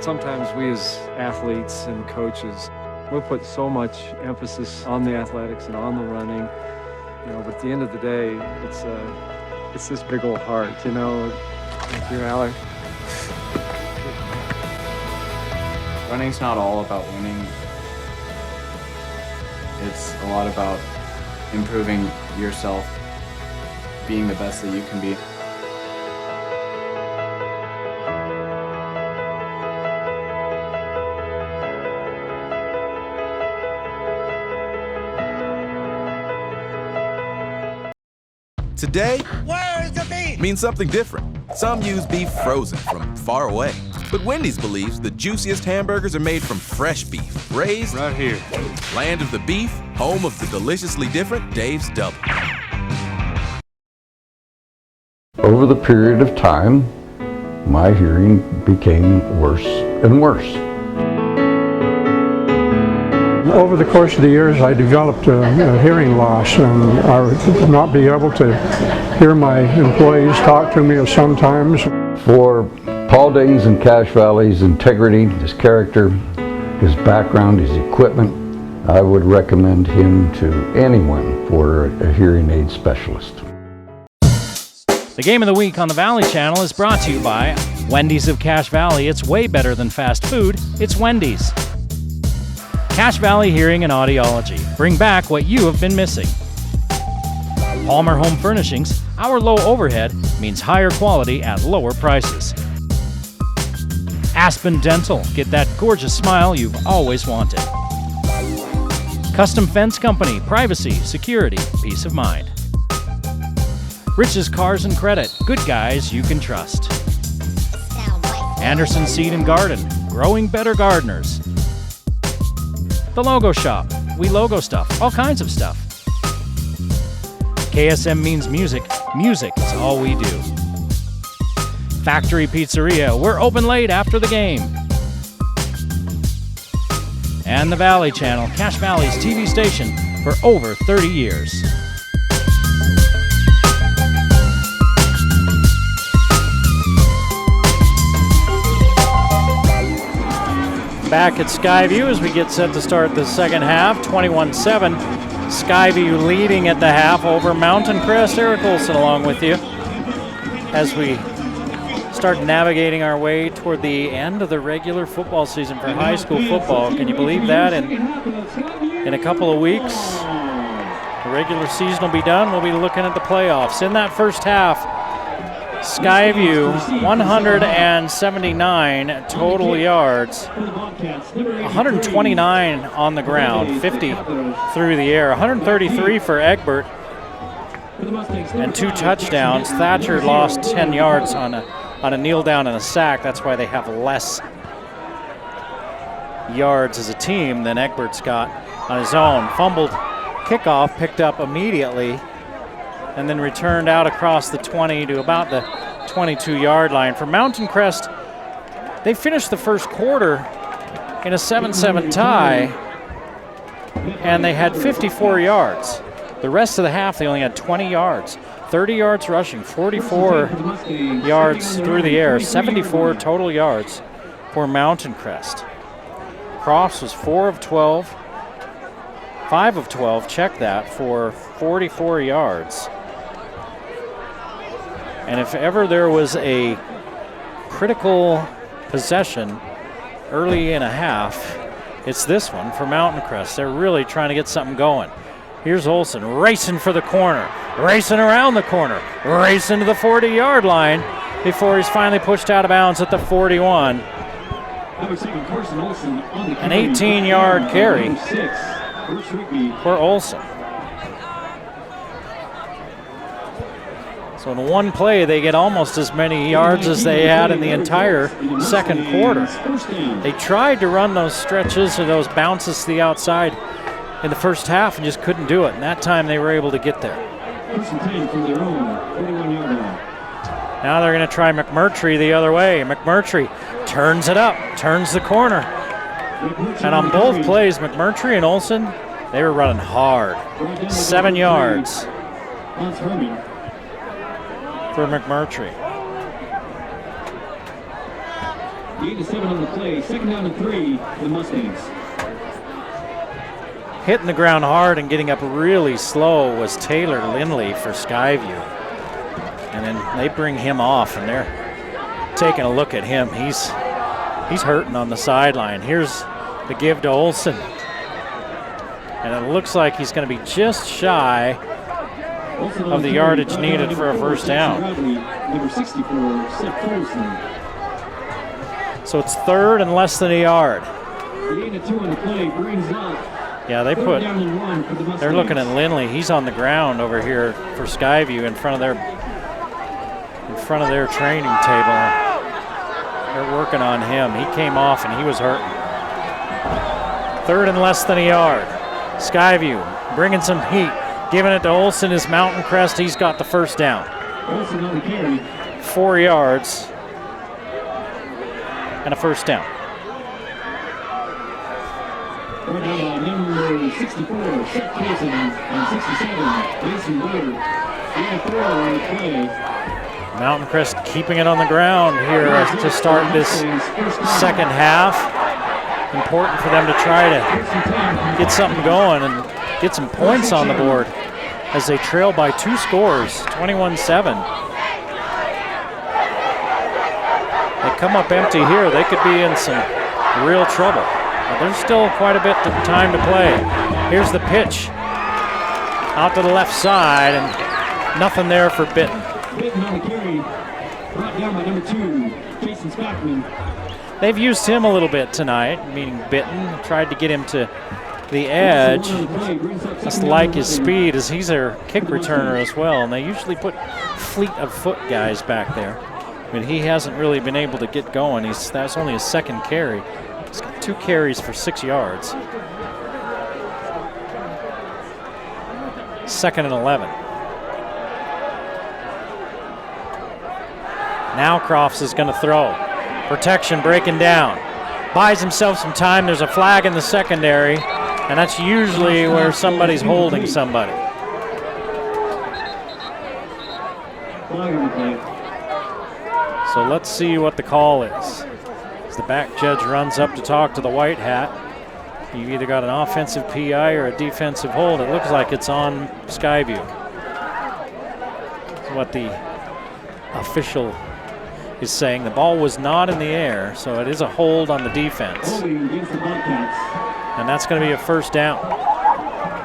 Sometimes we as athletes and coaches, we'll put so much emphasis on the athletics and on the running, but at the end of the day, it's this big old heart, Thank you, Alec. Running's not all about winning. It's a lot about improving yourself, being the best that you can be. Today means something different. Some use beef frozen from far away. But Wendy's believes the juiciest hamburgers are made from fresh beef, raised Right here. land of the beef, home of the deliciously different Dave's Double. Over the period of time, my hearing became worse and worse. Over the course of the years, I developed a hearing loss, and I would not be able to hear my employees talk to me sometimes. For Paul Dayton's and Cache Valley's integrity, his character, his background, his equipment, I would recommend him to anyone for a hearing aid specialist. The Game of the Week on the Valley Channel is brought to you by Wendy's of Cache Valley. It's way better than fast food. It's Wendy's. Cache Valley Hearing and Audiology. Bring back what you have been missing. Palmer Home Furnishings. Our low overhead means higher quality at lower prices. Aspen Dental. Get that gorgeous smile you've always wanted. Custom Fence Company. Privacy, security, peace of mind. Rich's Cars and Credit. Good guys you can trust. Anderson Seed and Garden. Growing better gardeners. The Logo Shop. We logo stuff. All kinds of stuff. KSM means music. Music is all we do. Factory Pizzeria. We're open late after the game. And the Valley Channel, Cache Valley's TV station for over 30 years. Back at Skyview as we get set to start the second half, 21-7. Skyview leading at the half over Mountain Crest. Eric Olson along with you as we start navigating our way toward the end of the regular football season for high school football. Can you believe that? In a couple of weeks, the regular season will be done. We'll be looking at the playoffs. In that first half, Skyview 179 total yards, 129 on the ground, 50 through the air, 133 for Egbert, and 2 touchdowns. Thatcher lost 10 yards on a kneel down and a sack. That's why they have less yards as a team than Egbert's got on his own. Fumbled kickoff, picked up immediately, and then returned out across the 20 to about the 22-yard line. For Mountain Crest, they finished the first quarter in a 7-7 tie, and they had 54 yards. The rest of the half, they only had 20 yards. 30 yards rushing, 44 yards through the air, 74 total yards for Mountain Crest. Crofts was 4 of 12, 5 of 12, check that, for 44 yards. And if ever there was a critical possession early in a half, it's this one for Mountain Crest. They're really trying to get something going. Here's Olson racing for the corner, racing around the corner, racing to the 40-yard line before he's finally pushed out of bounds at the 41. An 18-yard carry for Olson. So in one play, they get almost as many yards as they had in the entire second quarter. They tried to run those stretches or those bounces to the outside in the first half and just couldn't do it. And that time they were able to get there. Now they're going to try McMurtry the other way. McMurtry turns it up, turns the corner. And on both plays, McMurtry and Olson, they were running hard. 7 yards for McMurtry. 8-7 on the play. 2nd down and 3 for the Mustangs. Hitting the ground hard and getting up really slow was Taylor Lindley for Skyview. And then they bring him off, and they're taking a look at him. He's hurting on the sideline. Here's the give to Olson. And it looks like he's going to be just shy of the yardage needed for a first down. So it's 3rd and less than a yard. Yeah, they're looking at Lindley. He's on the ground over here for Skyview in front of their training table. They're working on him. He came off and he was hurting. 3rd and less than a yard. Skyview bringing some heat. Giving it to Olson is Mountain Crest. He's got the first down. 4 yards and a first down. Number 64, Seth Pearson, and 67, Mason Boyer. Mountain Crest keeping it on the ground here to start this second half. Important for them to try to get something going and get some points on the board as they trail by 2 scores, 21-7. They come up empty here. They could be in some real trouble. But there's still quite a bit of time to play. Here's the pitch out to the left side, and nothing there for Bitten. Bitten on the carry, brought down by number 2, Jason Spackman. They've used him a little bit tonight, meaning Bitten. Tried to get him to the edge. Just like his speed, as he's their kick returner as well. And they usually put fleet of foot guys back there. But he hasn't really been able to get going. That's only his 2nd carry. He's got 2 carries for 6 yards. 2nd and 11. Now Crofts is going to throw. Protection breaking down. Buys himself some time. There's a flag in the secondary, and that's usually where somebody's holding somebody. So let's see what the call is. As the back judge runs up to talk to the white hat, you've either got an offensive PI or a defensive hold. It looks like it's on Skyview. That's what the official is saying. The ball was not in the air, so it is a hold on the defense. And that's going to be a first down.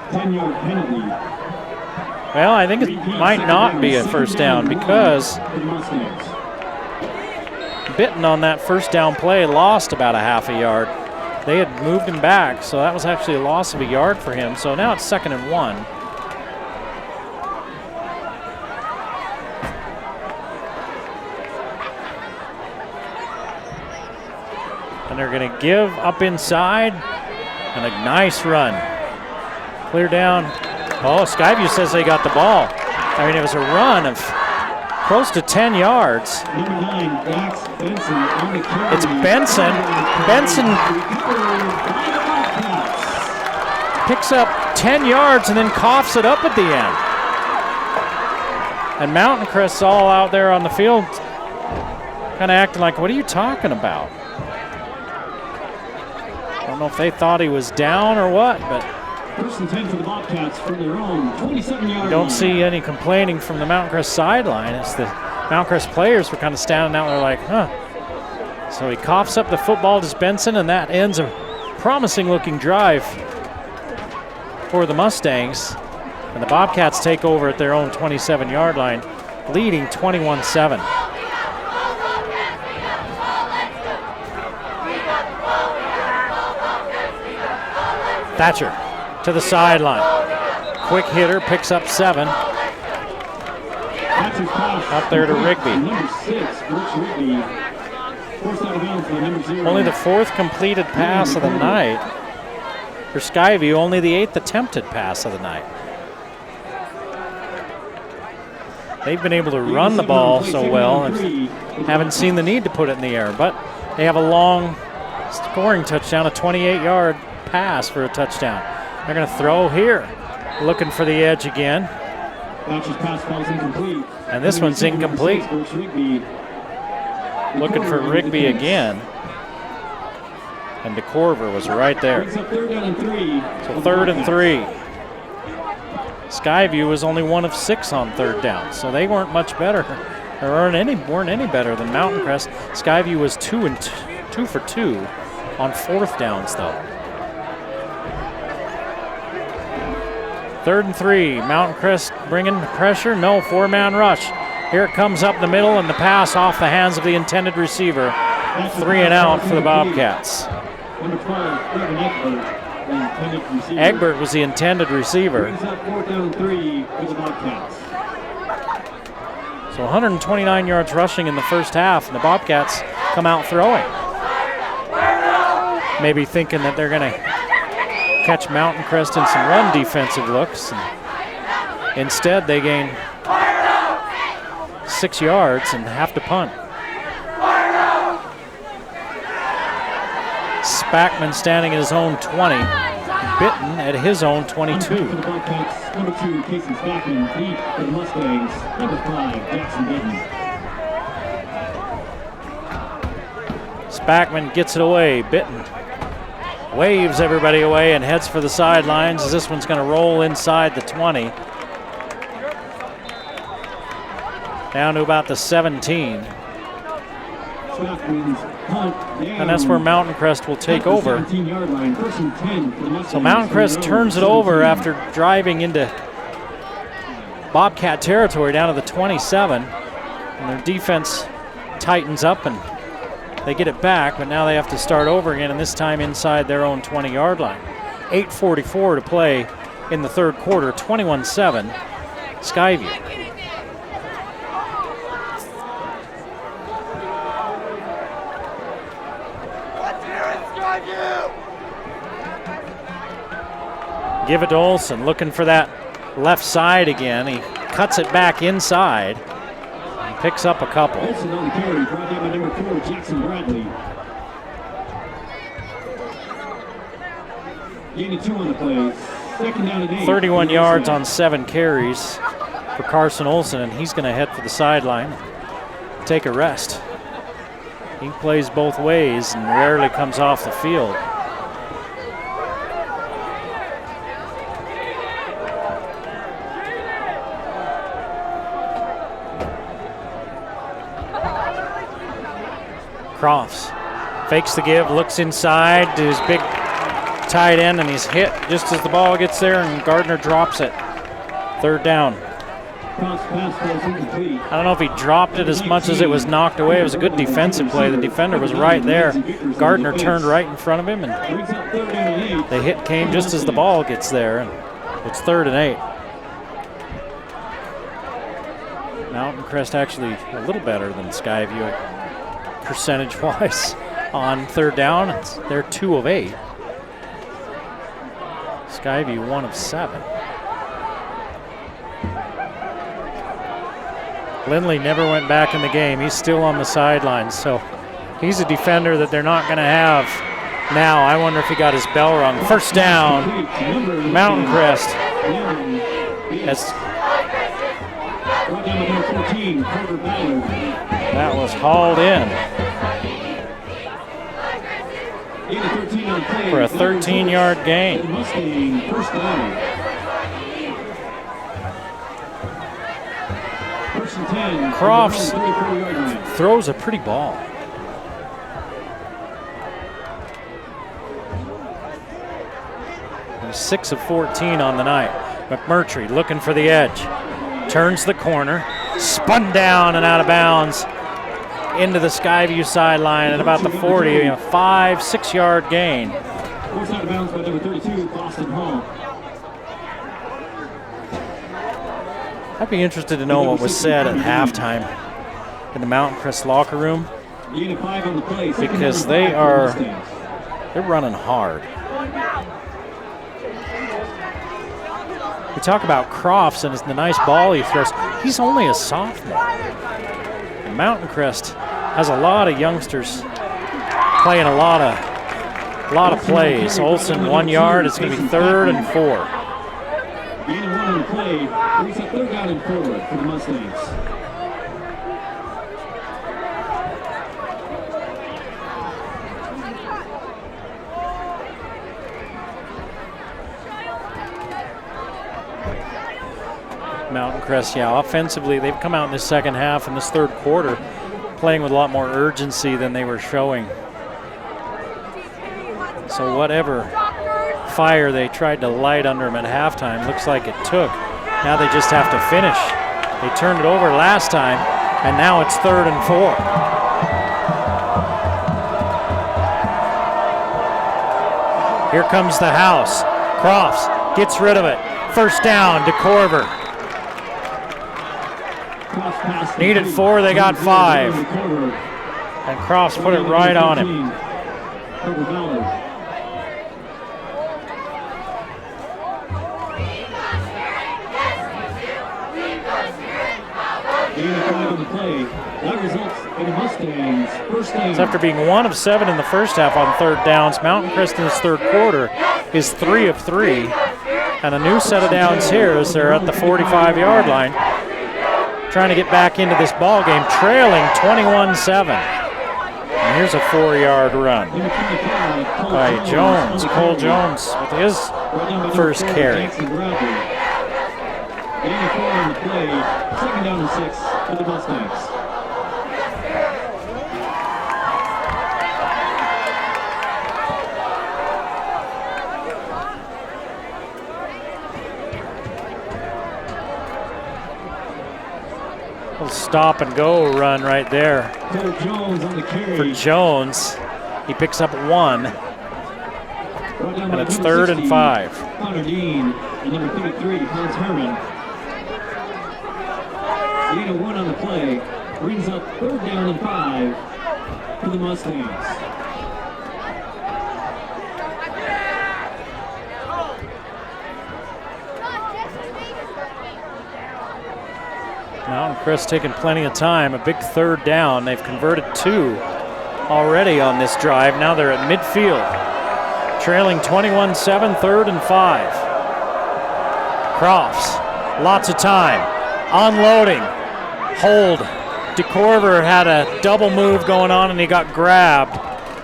10-yard penalty. Well, I think it might not be a first down because Bitten on that first down play lost about a half a yard. They had moved him back, so that was actually a loss of a yard for him. So now it's 2nd and 1. And they're going to give up inside, and a nice run. Clear down. Oh, Skyview says they got the ball. I mean, it was a run of close to 10 yards. Number 9, Max Benson on the carry. It's Benson. Benson picks up 10 yards and then coughs it up at the end. And Mountain Crest's all out there on the field kind of acting like, what are you talking about? Well, don't know if they thought he was down or what, but First and 10 for the Bobcats from their own 27-yard you don't see any complaining from the Mountain Crest sideline. It's the Mountain Crest players were kind of standing out there like, huh. So he coughs up the football to Benson, and that ends a promising-looking drive for the Mustangs. And the Bobcats take over at their own 27-yard line, leading 21-7. Thatcher to the sideline. Quick hitter, picks up 7. Up there to Rigby. Only the 4th completed pass of the night for Skyview, only the 8th attempted pass of the night. They've been able to run the ball so well and haven't seen the need to put it in the air, but they have a long scoring touchdown, a 28-yard pass for a touchdown. They're going to throw here, looking for the edge again. And this one's incomplete. Looking for Rigby again. And DeCorver was right there. So 3rd and 3. Skyview was only 1 of 6 on 3rd down, so they weren't much better, or weren't any better than Mountain Crest. Skyview was 2 for 2 on 4th downs, though. 3rd and 3. Mountain Crest bringing pressure. No, 4-man rush. Here it comes up the middle, and the pass off the hands of the intended receiver. 3 and out for the Bobcats. Egbert was the intended receiver. So 129 yards rushing in the first half, and the Bobcats come out throwing. Maybe thinking that they're going to catch Mountain Crest in some run defensive looks. And instead, they gain 6 yards and have to punt. Spackman standing at his own 20. Bitten at his own 22. Number 2, Casey Spackman. Deep for the Mustangs. Number 5, Jackson Bitten. Spackman gets it away. Bitten waves everybody away and heads for the sidelines as this one's going to roll inside the 20. Down to about the 17. And that's where Mountain Crest will take over. So Mountain Crest turns it over after driving into Bobcat territory down to the 27. And their defense tightens up and they get it back, but now they have to start over again, and this time inside their own 20-yard line. 8:44 to play in the 3rd quarter, 21-7, Skyview. Give it to Olsen, looking for that left side again. He cuts it back inside. Picks up a couple. Olsen on the carry, brought down by number 4, Jackson Bradley. Gaining 2 on the play. 2nd down and 8. 31 yards on 7 carries for Carson Olsen, and he's going to head for the sideline, take a rest. He plays both ways and rarely comes off the field. Crofts fakes the give, looks inside to his big tight end, and he's hit just as the ball gets there, and Gardner drops it. 3rd down. I don't know if he dropped it as much as it was knocked away. It was a good defensive play. The defender was right there. Gardner turned right in front of him, and the hit came just as the ball gets there. And it's 3rd and 8. Mountain Crest actually a little better than Skyview percentage-wise on 3rd down. They're 2 of 8. Skyview 1 of 7. Lindley never went back in the game. He's still on the sidelines, so he's a defender that they're not going to have now. I wonder if he got his bell rung. 1st down, Mountain Crest. That was hauled in. for a 13-yard gain. First down. First and 10. Crofts throws a pretty ball. He's 6 of 14 on the night. McMurtry looking for the edge. Turns the corner. Spun down and out of bounds into the Skyview sideline at about the 40. A 5-6 yard gain. Forced out of bounds by number 32, Boston Hall. I'd be interested to know what was said at halftime in the Mountain Crest locker room, because they're running hard. We talk about Crofts and the nice ball he throws. He's only a sophomore. And Mountain Crest has a lot of youngsters playing a lot of plays. Olsen 1 yard. It's going to be 3rd and 4. Gain of 1 on the play. Brings up 3rd down and 4 for the Mustangs. Mountain Crest, yeah, offensively, they've come out in the second half and this third quarter playing with a lot more urgency than they were showing. So whatever fire they tried to light under them at halftime, looks like it took. Now they just have to finish. They turned it over last time, and now it's 3rd and 4. Here comes the house. Crofts gets rid of it. First down to Corver. Needed 4, they got 5. And Crofts put it right on him. That results in the Mustangs first down. So after being 1 of 7 in the first half on 3rd downs, Mountain Crest in this third quarter is 3 of 3. And a new set of downs here as they're at the 45-yard line, trying to get back into this ball game, trailing 21-7. And here's a 4-yard run by Jones, Cole Jones, with his first carry. Gain of 4 on the play. 2nd down and 6 for the Mustangs. Little stop and go run right there Jones on the carry. for Jones. He picks up 1, and it's 3rd and 5. Connor Dean and number 33, Hans Herman. Gain of 1 on the play. Brings up 3rd down and 5 for the Mustangs. Mountain Crest taking plenty of time. A big 3rd down. They've converted 2 already on this drive. Now they're at midfield. Trailing 21-7, 3rd and 5. Crofts, lots of time. Unloading. Hold. DeCorver had a double move going on and he got grabbed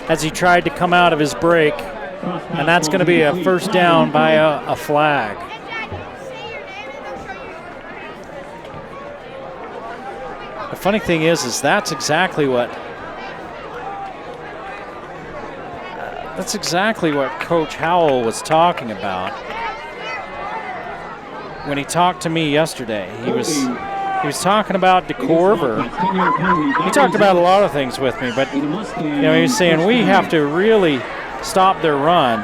as he tried to come out of his break. And that's going to be a first down by a flag. The funny thing is that's exactly what Coach Howell was talking about when he talked to me yesterday. He was talking about DeCorver. He talked about a lot of things with me, but he was saying we have to really stop their run,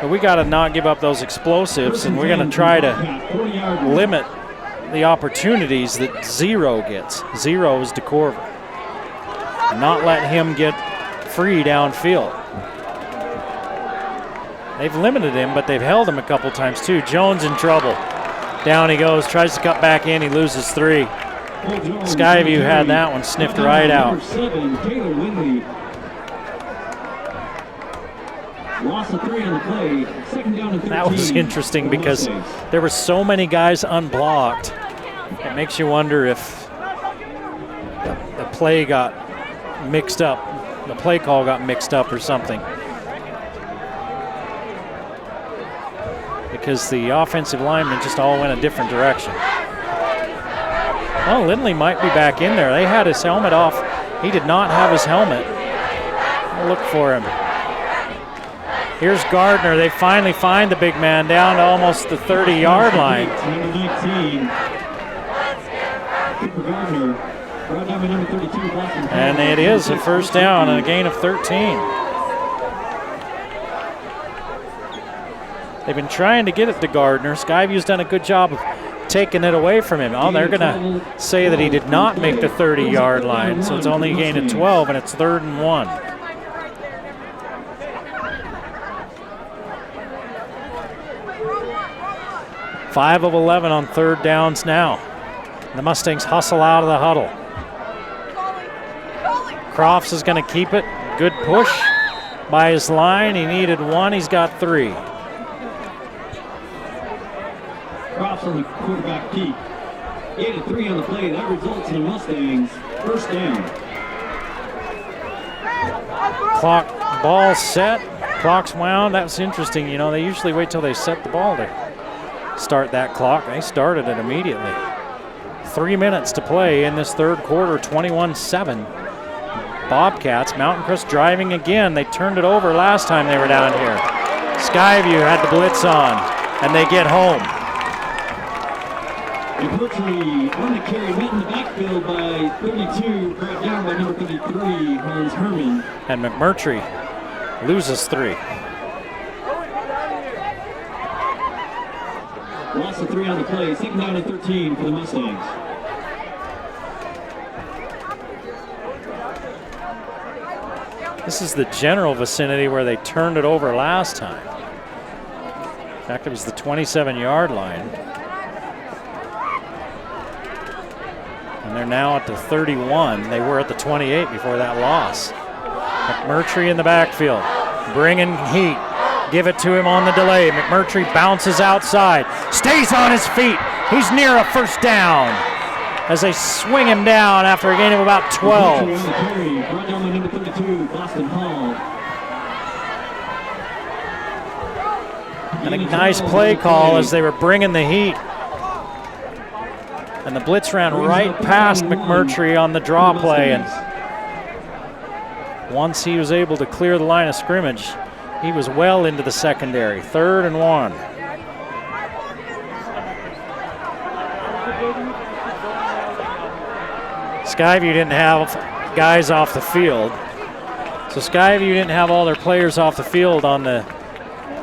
but we got to not give up those explosives, and we're going to try to limit the opportunities that Zero gets. Zero is DeCorver. Not let him get free downfield. They've limited him, but they've held him a couple times too. Jones in trouble. Down he goes, tries to cut back in, he loses 3. Skyview had that one sniffed right out. Loss of 3 on the play. 2nd down and 13. That was interesting because there were so many guys unblocked. It makes you wonder if the play got mixed up. The play call got mixed up or something. because the offensive linemen just all went a different direction. Well, Lindley might be back in there. They had his helmet off. He did not have his helmet. I'll look for him. Here's Gardner. They finally find the big man down to almost the 30-yard line. Number 19. Cooper Gardner. Brought down by number 32, Boston. And it is a first down and a gain of 13. They've been trying to get it to Gardner. Skyview's done a good job of taking it away from him. Oh, they're going to say that he did not make the 30-yard line, so it's only a gain of 12, and it's 3rd and 1. Five of 11 on 3rd downs now. The Mustangs hustle out of the huddle. Crofts is going to keep it. Good push by his line. He needed 1. He's got 3. Crofts on the quarterback peak. 8 of 3 on the play. That results in the Mustangs first down. Clock, ball set. Clock's wound. That's interesting. You know, they usually wait till they set the ball to start that clock. They started it immediately. 3 minutes to play in this 3rd quarter, 21-7. Bobcats, Mountain Crest driving again. They turned it over last time they were down here. Skyview had the blitz on, and they get home. McMurtry on the carry, met in the backfield by 32, brought down by number 33, Hans Herman. And McMurtry loses 3. Loss of 3 on the play, 2nd down and 13 for the Mustangs. This is the general vicinity where they turned it over last time. In fact, it was the 27-yard line. And they're now at the 31. They were at the 28 before that loss. McMurtry in the backfield, bringing heat. Give it to him on the delay. McMurtry bounces outside, stays on his feet. He's near a first down as they swing him down after a gain of about 12. Brought down by number 32, Boston Hall. And a nice play call as they were bringing the heat. And the blitz ran right past McMurtry on the draw play. And once he was able to clear the line of scrimmage, he was well into the secondary. 3rd and 1. Skyview didn't have guys off the field. So Skyview didn't have all their players off the field on the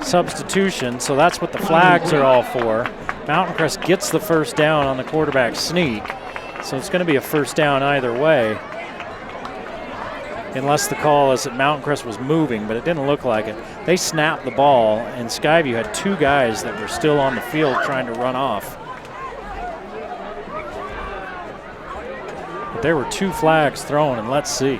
substitution, so that's what the flags are all for. Mountain Crest gets the first down on the quarterback sneak, so it's going to be a first down either way. Unless the call is that Mountain Crest was moving, but it didn't look like it. They snapped the ball, and Skyview had 2 guys that were still on the field trying to run off. But there were 2 flags thrown, and let's see.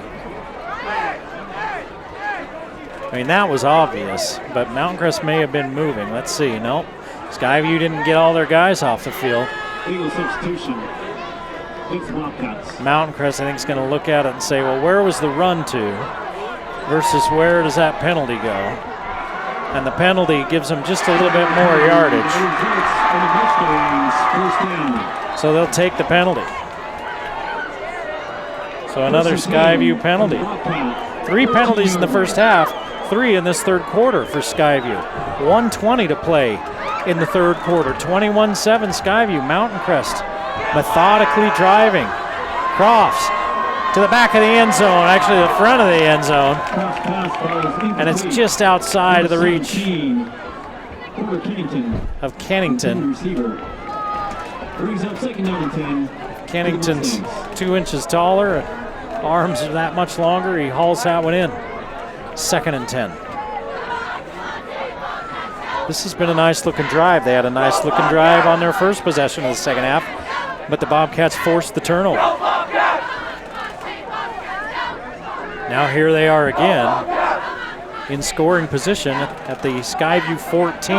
I mean, that was obvious, but Mountain Crest may have been moving. Let's see. Nope. Skyview didn't get all their guys off the field. Legal substitution. Mountain Crest, I think, is going to look at it and say, well, where was the run to versus where does that penalty go? And the penalty gives them just a little bit more yardage. So they'll take the penalty. So another Skyview penalty. 3 penalties in the first half, 3 in this 3rd quarter for Skyview. 1:20 to play in the 3rd quarter. 21-7 Skyview. Mountain Crest methodically driving. Crofts to the back of the end zone, actually the front of the end zone. And it's just outside of the reach of Kennington. Kennington's 2 inches taller, arms are that much longer, he hauls that one in. 2nd and 10. This has been a nice looking drive. They had a nice looking drive on their first possession of the second half, but the Bobcats forced the turnover. Now here they are again in scoring position at the Skyview 14.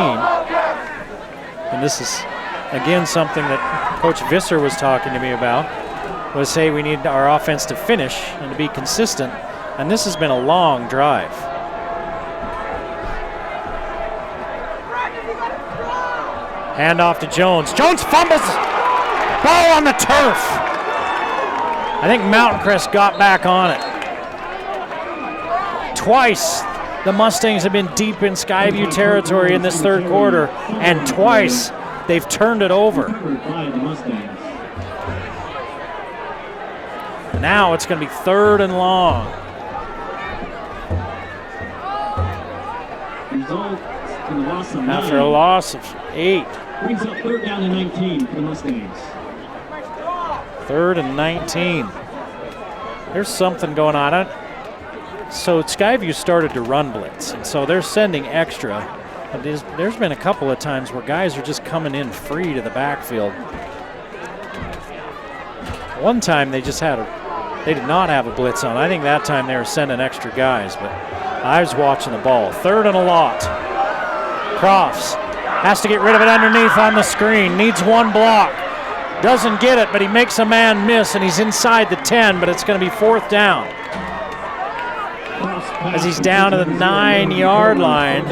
And this is again something that Coach Visser was talking to me about, was hey, we need our offense to finish and to be consistent. And this has been a long drive. Hand off to Jones. Jones fumbles. Ball on the turf. I think Mountain Crest got back on it. Twice the Mustangs have been deep in Skyview territory in this third quarter, and twice they've turned it over. Now it's going to be 3rd and long. After a loss of 8. Brings up 3rd down and 19 for the Mustangs. 3rd and 19. There's something going on. So Skyview started to run blitz, and so they're sending extra. But there's been a couple of times where guys are just coming in free to the backfield. One time they did not have a blitz on. I think that time they were sending extra guys, but I was watching the ball. 3rd and a lot. Crofts has to get rid of it underneath on the screen. Needs one block. Doesn't get it, but he makes a man miss, and he's inside the 10, but it's going to be 4th down. As he's down to the 9-yard line.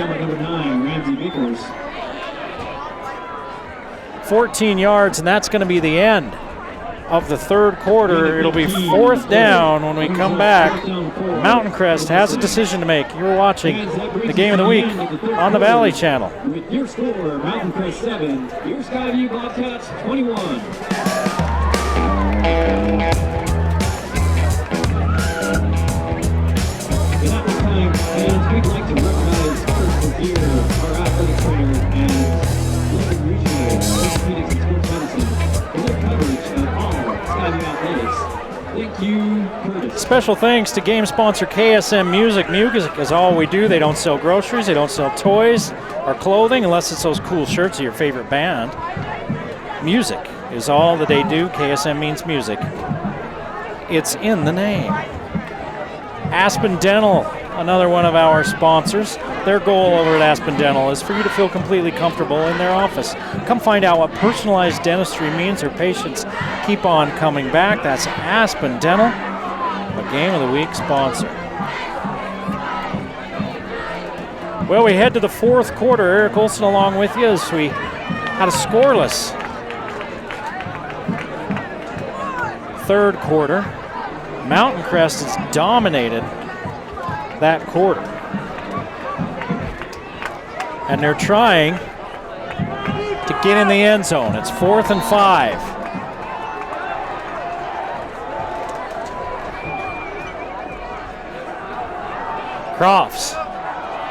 14 yards, and that's going to be the end of the third quarter. It'll be 4th down when we come back. Mountain Crest has a decision to make. You're watching the Game of the Week on the Valley Channel. With your score, Mountain Crest 7, your Skyview Bobcats 21. And we'd like to recognize Kirsten Deere, our athletic trainer, and Lincoln Regional Orthopedics and Sports Medicine for their coverage of all Skyview athletics. Thank you, Curtis. Special thanks to game sponsor KSM Music. Music is all we do. They don't sell groceries, they don't sell toys or clothing unless it's those cool shirts of your favorite band. Music is all that they do. KSM means music. It's in the name. Aspen Dental, another one of our sponsors. Their goal over at Aspen Dental is for you to feel completely comfortable in their office. Come find out what personalized dentistry means. Their patients keep on coming back. That's Aspen Dental, a Game of the Week sponsor. Well, we head to the 4th quarter. Eric Olson along with you as we had a scoreless 3rd quarter. Mountain Crest has dominated that quarter. And they're trying to get in the end zone. It's 4th and 5. Crofts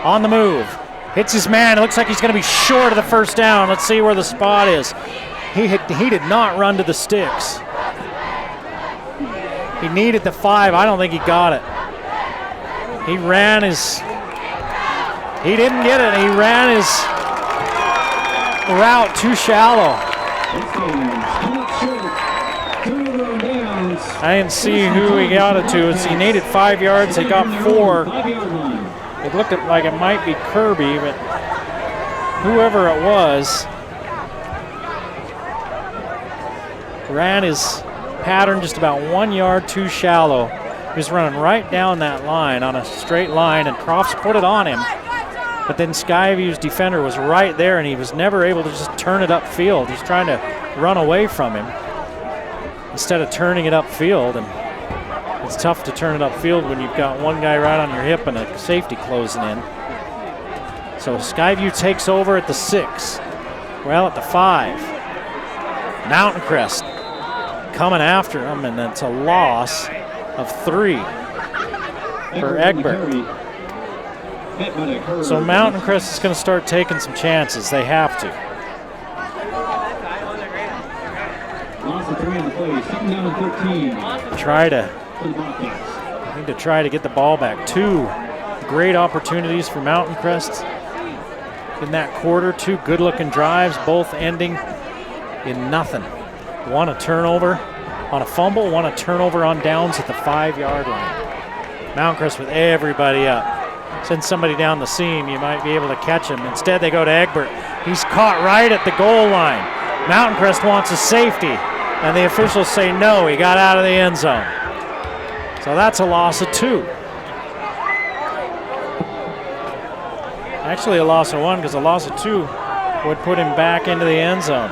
on the move. Hits his man. It looks like he's going to be short of the 1st down. Let's see where the spot is. He did not run to the sticks. He needed the 5. I don't think he got it. He ran his... He didn't get it. He ran his route too shallow. I didn't see who he got it to. He needed 5 yards. They got 4. It looked like it might be Kirby, but whoever it was ran his pattern just about 1 yard too shallow. He was running right down that line on a straight line, and Crofts put it on him. But then Skyview's defender was right there, and he was never able to just turn it upfield. He's trying to run away from him instead of turning it upfield. And it's tough to turn it upfield when you've got one guy right on your hip and a safety closing in. So Skyview takes over at the 6. Well, at the 5. Mountain Crest coming after him, and it's a loss of 3 for Egbert. So Mountain Crest is going to start taking some chances. They have to. Need to try to get the ball back. 2 great opportunities for Mountain Crest in that quarter. 2 good-looking drives, both ending in nothing. One a turnover on a fumble, one a turnover on downs at the 5-yard line. Mountain Crest with everybody up. Send somebody down the seam, you might be able to catch him. Instead, they go to Egbert. He's caught right at the goal line. Mountain Crest wants a safety, and the officials say no, he got out of the end zone. So that's a loss of 2. Actually a loss of 1, because a loss of 2 would put him back into the end zone.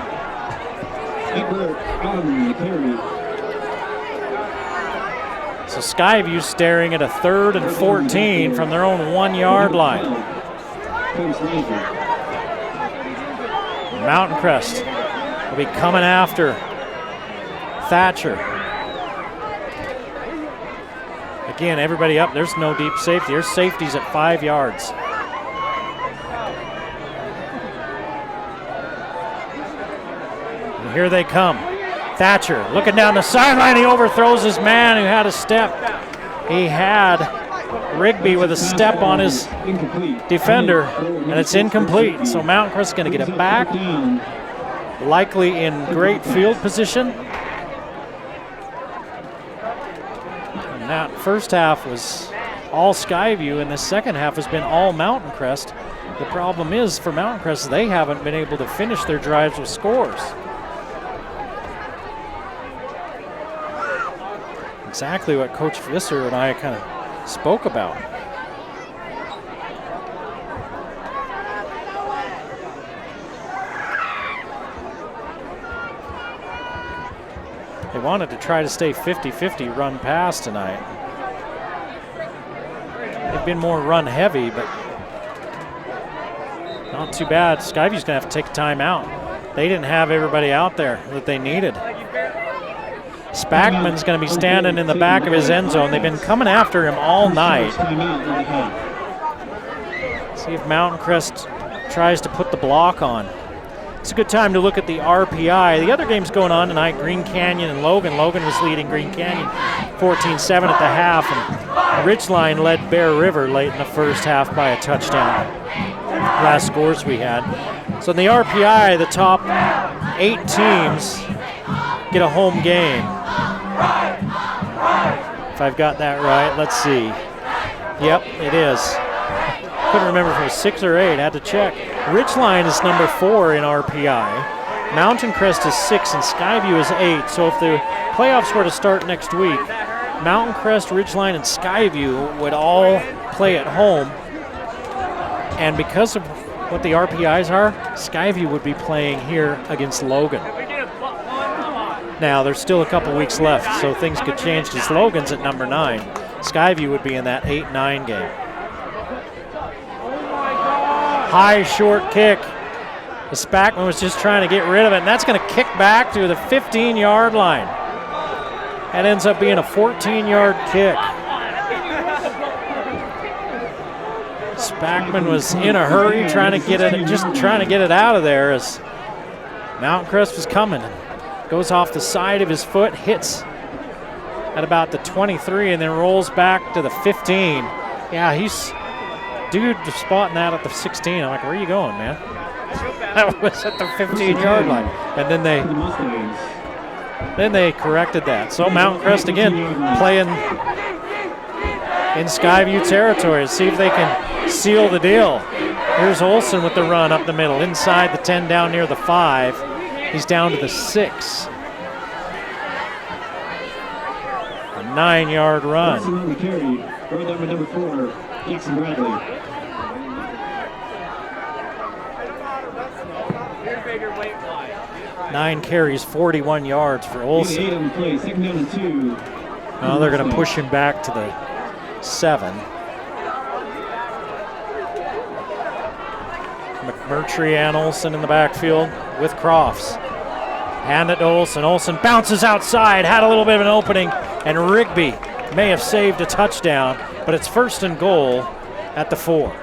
So Skyview staring at a 3rd and 14 from their own 1-yard line. Mountain Crest will be coming after Thatcher. Again, everybody up. There's no deep safety. There's safeties at 5 yards. And here they come. Thatcher looking down the sideline. He overthrows his man who had a step. He had Rigby with a step on his defender, and it's incomplete. So Mountain Crest is going to get it back, likely in great field position. And that first half was all Skyview, and the second half has been all Mountain Crest. The problem is for Mountain Crest, they haven't been able to finish their drives with scores. Exactly what Coach Visser and I kind of spoke about. They wanted to try to stay 50-50 run pass tonight. They've been more run heavy, but not too bad. Skyview's gonna have to take a timeout. They didn't have everybody out there that they needed. Spackman's going to be standing in the back of his end zone. They've been coming after him all night. See if Mountain Crest tries to put the block on. It's a good time to look at the RPI. The other games going on tonight, Green Canyon and Logan. Logan was leading Green Canyon 14-7 at the half, and Ridgeline led Bear River late in the first half by a touchdown. Last scores we had. So in the RPI, the top 8 teams get a home game. If I've got that right, let's see. Yep, it is. Couldn't remember if it was 6 or 8, had to check. Ridgeline is number 4 in RPI. Mountain Crest is 6 and Skyview is 8. So if the playoffs were to start next week, Mountain Crest, Ridgeline, and Skyview would all play at home. And because of what the RPIs are, Skyview would be playing here against Logan. Now, there's still a couple weeks left, so things could change because Logan's at number 9. Skyview would be in that 8-9 game. High, short kick. The Spackman was just trying to get rid of it, and that's going to kick back to the 15-yard line. That ends up being a 14-yard kick. Spackman was in a hurry, trying to get it out of there as Mountain Crest was coming. Goes off the side of his foot, hits at about the 23, and then rolls back to the 15. Yeah, dude spotting that at the 16. I'm like, where are you going, man? That was at the 15-yard line. And then they corrected that. So Mountain Crest again playing in Skyview territory to see if they can seal the deal. Here's Olson with the run up the middle, inside the 10 down near the 5. He's down to the 6. A 9-yard run. 9 carries, 41 yards for Olson. Now they're going to push him back to the 7. McMurtry and Olson in the backfield with Crofts. Hand it to Olson. Olson bounces outside, had a little bit of an opening, and Rigby may have saved a touchdown, but it's 1st and goal at the 4.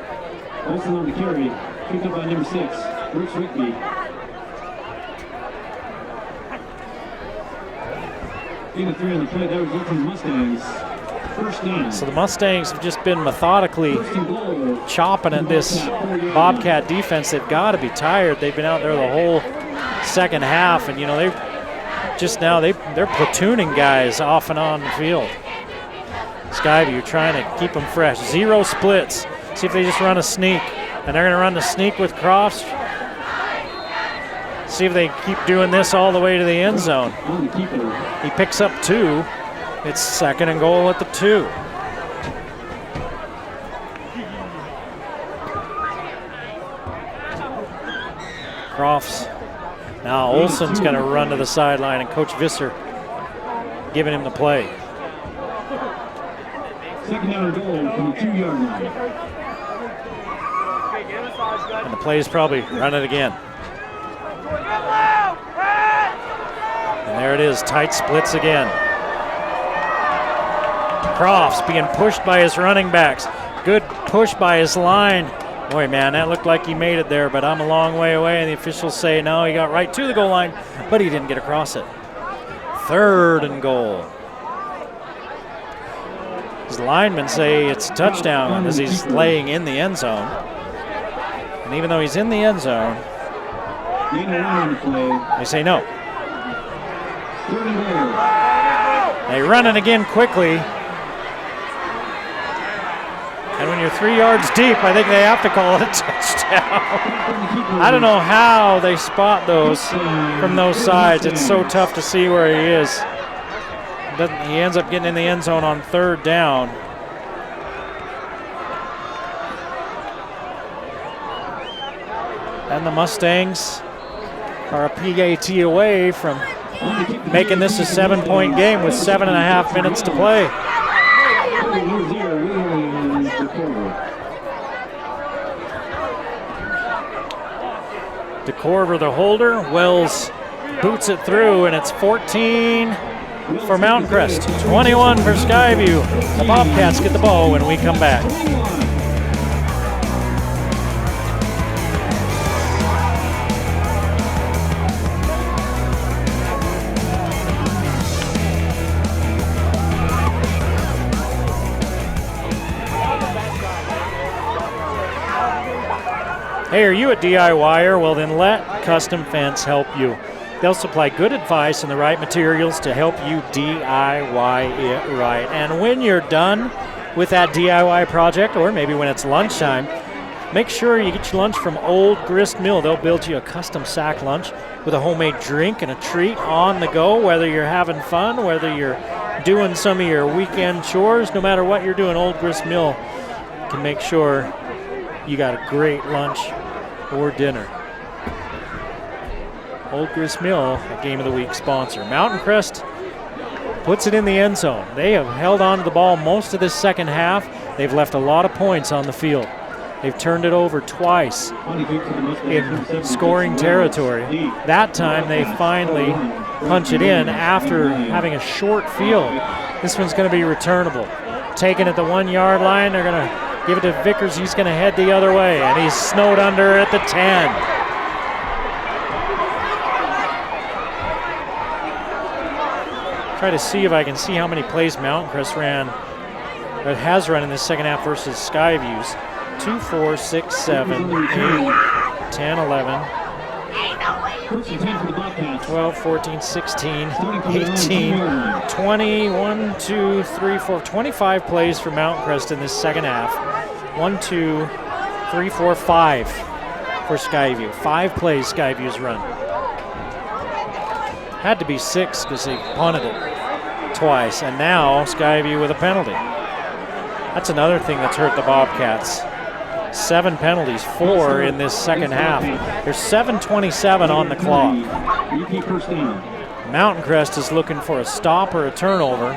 Olson on the carry, picked up by number 6, Bruce Rigby. In the 3 on the play, that results in the Mustangs. First down. So the Mustangs have just been methodically chopping at this Bobcat defense. They've got to be tired. They've been out there the whole second half, and they're platooning guys off and on the field. Skyview trying to keep them fresh. 0 splits. See if they just run a sneak, and they're going to run the sneak with Crofts. See if they keep doing this all the way to the end zone. He picks up 2. It's 2nd and goal at the 2. Crofts. Now Olson's going to run to the sideline, and Coach Visser giving him the play. Second down and goal from the 2-yard line. And the play is probably run it again. And there it is, tight splits again. Crofts being pushed by his running backs. Good push by his line. Boy, man, that looked like he made it there, but I'm a long way away, and the officials say no, he got right to the goal line, but he didn't get across it. 3rd and goal. His linemen say it's a touchdown as he's laying in the end zone. And even though he's in the end zone, they say no. They run it again quickly. And when you're 3 yards deep, I think they have to call it a touchdown. I don't know how they spot those from those sides. It's so tough to see where he is. He ends up getting in the end zone on 3rd down. And the Mustangs are a PAT away from making this a 7-point game with 7.5 minutes to play. DeCorver the holder. Wells boots it through, and it's 14 for Mountain Crest, 21 for Skyview. The Bobcats get the ball when we come back. Hey, are you a DIYer? Well, then let Custom Fence help you. They'll supply good advice and the right materials to help you DIY it right. And when you're done with that DIY project, or maybe when it's lunchtime, make sure you get your lunch from Old Grist Mill. They'll build you a custom sack lunch with a homemade drink and a treat on the go, whether you're having fun, whether you're doing some of your weekend chores, no matter what you're doing, Old Grist Mill can make sure you got a great lunch or dinner. Old Grist Mill, a Game of the Week sponsor. Mountain Crest puts it in the end zone. They have held on to the ball most of this second half. They've left a lot of points on the field. They've turned it over twice in scoring territory. That time they finally punch it in after having a short field. This one's going to be returnable. Taken at the 1 yard line, they're going to give it to Vickers. He's going to head the other way, and he's snowed under at the 10. Try to see if I can see how many plays Mountain Crest ran, or has run in this second half versus Skyview's. 2, 4, 6, 7, 8, 10, 11, 12, 14, 16, 18, 20, 1, 2, 3, 4, 25 plays for Mountain Crest in this second half. 1, 2, 3, 4, 5 for Skyview. 5 plays Skyview's run. Had to be 6 because they punted it twice, and now Skyview with a penalty. That's another thing that's hurt the Bobcats. 7 penalties, 4 in this second half. There's 7:27 on the clock. Mountain Crest is looking for a stop or a turnover.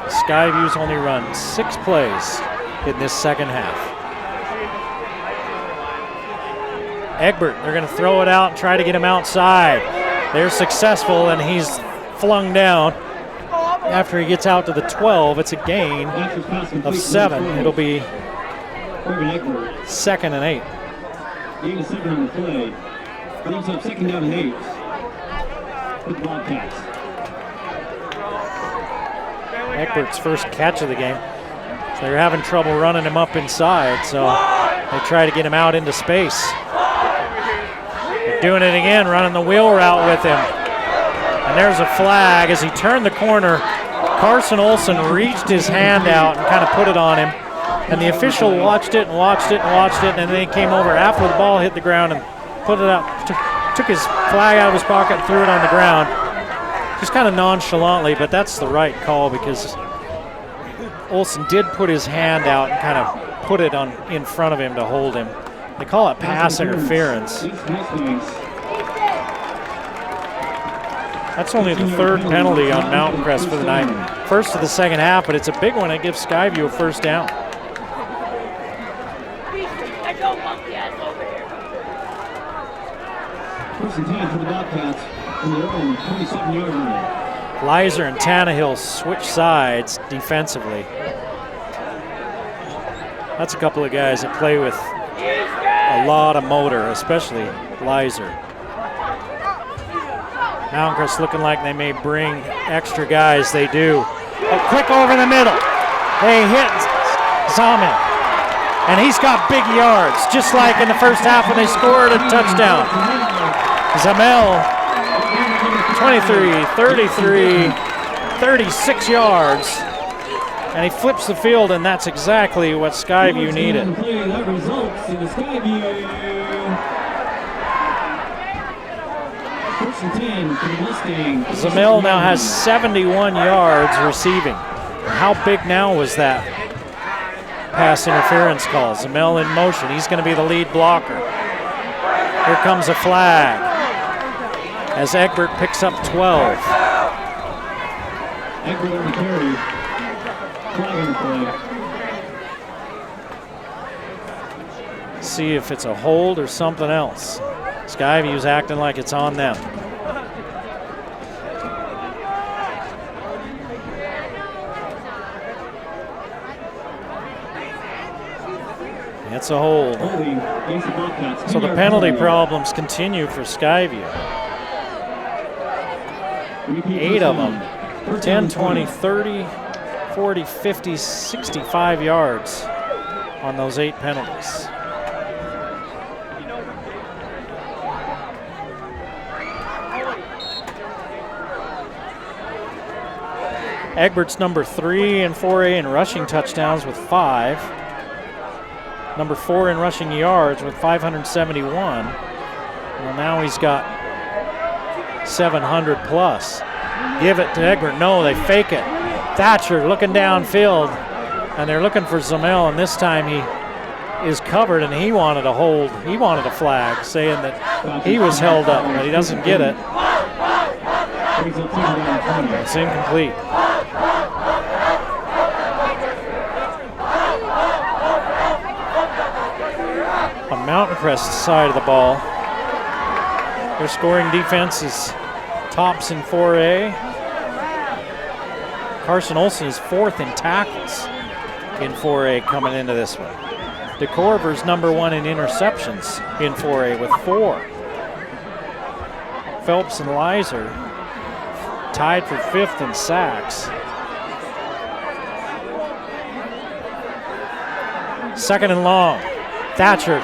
Skyview's only run 6 plays in this second half. Egbert, they're going to throw it out and try to get him outside. They're successful, and he's flung down. After he gets out to the 12, it's a gain of 7. It'll be 2nd and 8. Gain of 7 on the play. Brings up 2nd down and 8. With Bobcats. Egbert's first catch of the game. So they're having trouble running him up inside, so they try to get him out into space. They're doing it again, running the wheel route with him. And there's a flag as he turned the corner. Carson Olson reached his hand out and kind of put it on him. And the official watched it and watched it and watched it, and then he came over after the ball hit the ground and put it up, took his flag out of his pocket and threw it on the ground. Just kind of nonchalantly, but that's the right call because Olsen did put his hand out and kind of put it on in front of him to hold him. They call it pass interference. That's only the third penalty on Mountain Crest for the night. First of the second half, but it's a big one. It gives Skyview a first down. First and 10 for the Bobcats from their own 27-yard line. Leiser and Tannehill switch sides defensively. That's a couple of guys that play with a lot of motor, especially Leiser. Mountain Crest looking like they may bring extra guys. They do. A quick over the middle. They hit Zaman. And he's got big yards, just like in the first half when they scored a touchdown. Zamel, 23, 33, 36 yards. And he flips the field, and that's exactly what Skyview needed. That results in the Skyview. First and 10 for the Mustangs. Zamel now has 71 yards receiving. How big now was that pass interference call? Zamel in motion. He's going to be the lead blocker. Here comes a flag as Egbert picks up 12. Egbert on the carry. Flag on the play. See if it's a hold or something else. Skyview's acting like it's on them. It's a hold. So the penalty problems continue for Skyview. 8 of them. 10, 20, 30, 40, 50, 65 yards on those 8 penalties. Egbert's number 3 in 4A in rushing touchdowns with 5. Number 4 in rushing yards with 571. Well, now he's got 700 plus. Give it to Egbert. No, they fake it. Thatcher looking downfield, and they're looking for Zamel, and this time he is covered, and he wanted a hold. He wanted a flag, saying that he was held up, but he doesn't get it. It's incomplete. On Mountain Crest side of the ball, their scoring defense is tops in 4A. Carson Olsen is 4th in tackles in 4A coming into this one. DeCorver's number 1 in interceptions in 4A with 4. Phelps and Leiser tied for 5th in sacks. Second and long. Thatcher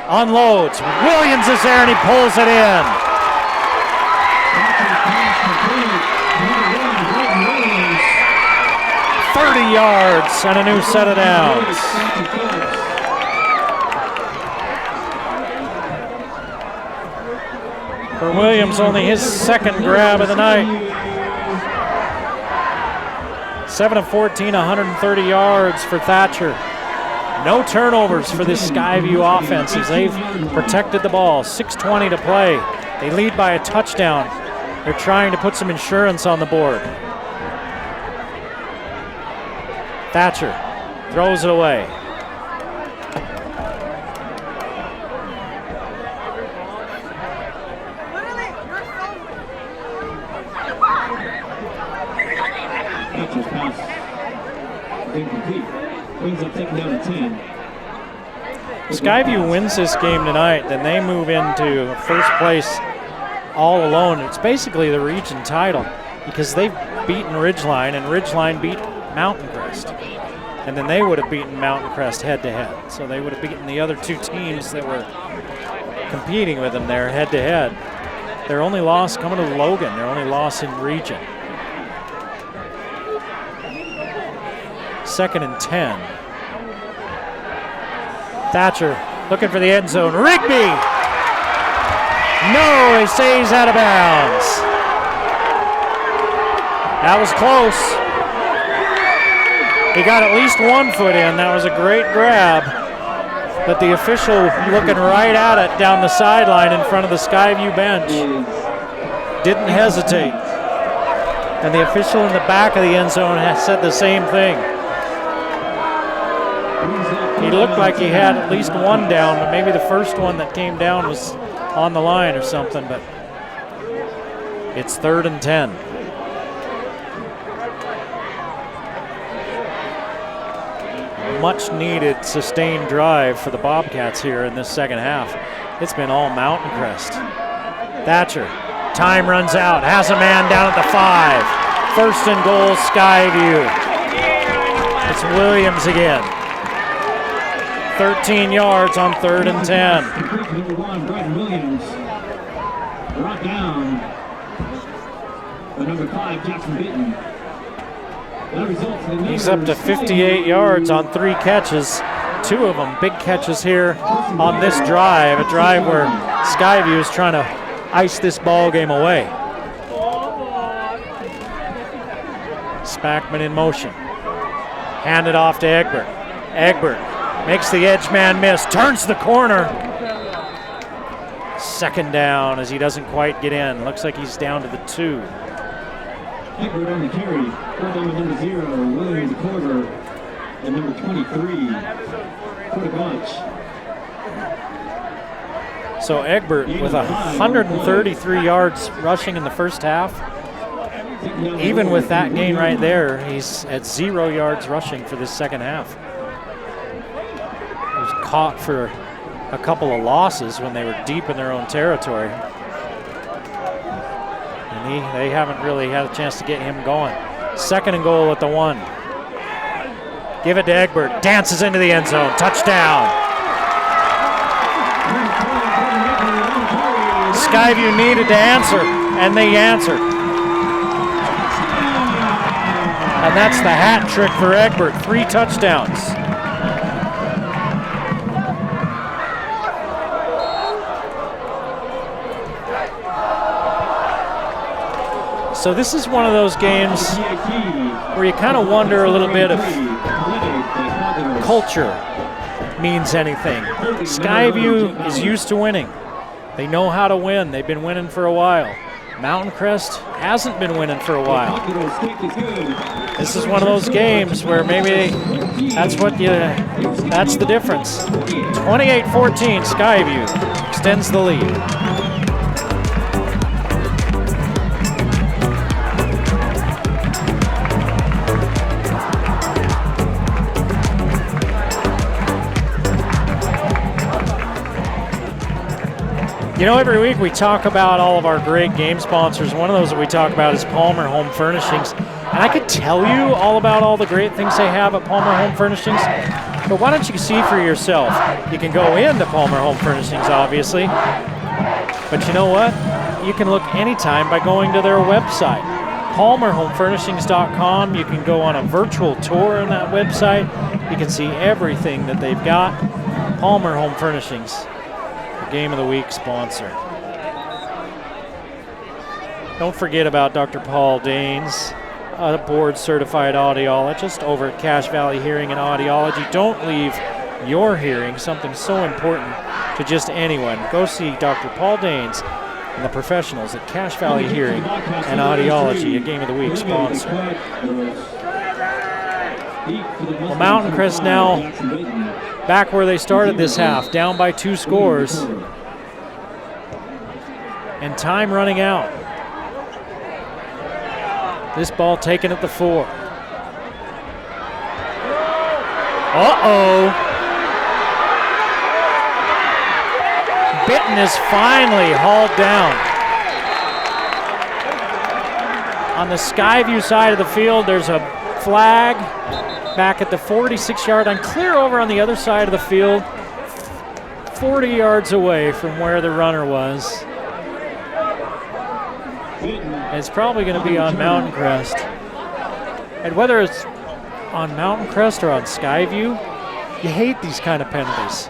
unloads. Williams is there and he pulls it in. 30 yards and a new set of downs. For Williams, only his second grab of the night. 7 of 14, 130 yards for Thatcher. No turnovers for this Skyview offense as they've protected the ball. 6:20 to play. They lead by a touchdown. They're trying to put some insurance on the board. Thatcher throws it away. Thatcher's pass incomplete. Brings up second down to 10. Skyview wins this game tonight, then they move into first place all alone. It's basically the region title because they've beaten Ridgeline and Ridgeline beat Mountain Crest. And then they would have beaten Mountain Crest head to head. So they would have beaten the other 2 teams that were competing with them there head to head. Their only loss coming to Logan, their only loss in region. Second and 10. Thatcher looking for the end zone. Rigby! No, he stays out of bounds. That was close. He got at least 1 foot in. That was a great grab. But the official looking right at it down the sideline in front of the Skyview bench. Didn't hesitate. And the official in the back of the end zone has said the same thing. He looked like he had at least 1 down, but maybe the first one that came down was on the line or something, but it's 3rd and 10. Much needed sustained drive for the Bobcats here in this second half. It's been all Mountain Crest. Thatcher, time runs out, has a man down at the 5. 1st and goal, Skyview. It's Williams again. 13 yards on 3rd and 10. Number 1, Brett Williams. Brought down by number 5, Jackson Bitton. He's up to 58 yards on 3 catches. 2 of them big catches here on this drive, a drive where Skyview is trying to ice this ball game away. Spackman in motion. Handed off to Egbert. Egbert makes the edge man miss, turns the corner. 2nd down as he doesn't quite get in. Looks like he's down to the 2. Egbert on the carry, brought down with number 0, Williams a quarter, and number 23, Quarter Bunch. So Egbert with 133 yards rushing in the first half. Even with that gain right there, he's at 0 yards rushing for this second half. He was caught for a couple of losses when they were deep in their own territory. They haven't really had a chance to get him going. 2nd and goal at the 1. Give it to Egbert. Dances into the end zone. Touchdown. Skyview needed to answer, and they answered. And that's the hat trick for Egbert. 3 touchdowns. So this is one of those games where you kind of wonder a little bit if culture means anything. Skyview is used to winning. They know how to win. They've been winning for a while. Mountain Crest hasn't been winning for a while. This is one of those games where maybe that's the difference. 28-14, Skyview extends the lead. You know, every week we talk about all of our great game sponsors. One of those that we talk about is Palmer Home Furnishings. And I could tell you all about all the great things they have at Palmer Home Furnishings, but why don't you see for yourself? You can go into Palmer Home Furnishings, obviously, but you know what? You can look anytime by going to their website, palmerhomefurnishings.com. You can go on a virtual tour on that website. You can see everything that they've got. Palmer Home Furnishings. Game of the Week sponsor. Don't forget about Dr. Paul Daines, a board-certified audiologist over at Cache Valley Hearing and Audiology. Don't leave your hearing, something so important, to just anyone. Go see Dr. Paul Daines and the professionals at Cache Valley Hearing and Audiology, a Game of the Week sponsor. Well, Mountain Crest now back where they started this half, down by 2 scores. And time running out. This ball taken at the 4. Uh-oh. Bitton is finally hauled down. On the Skyview side of the field, there's a flag back at the 46-yard line, clear over on the other side of the field, 40 yards away from where the runner was. It's probably going to be on Mountain Crest. And whether it's on Mountain Crest or on Skyview, you hate these kind of penalties.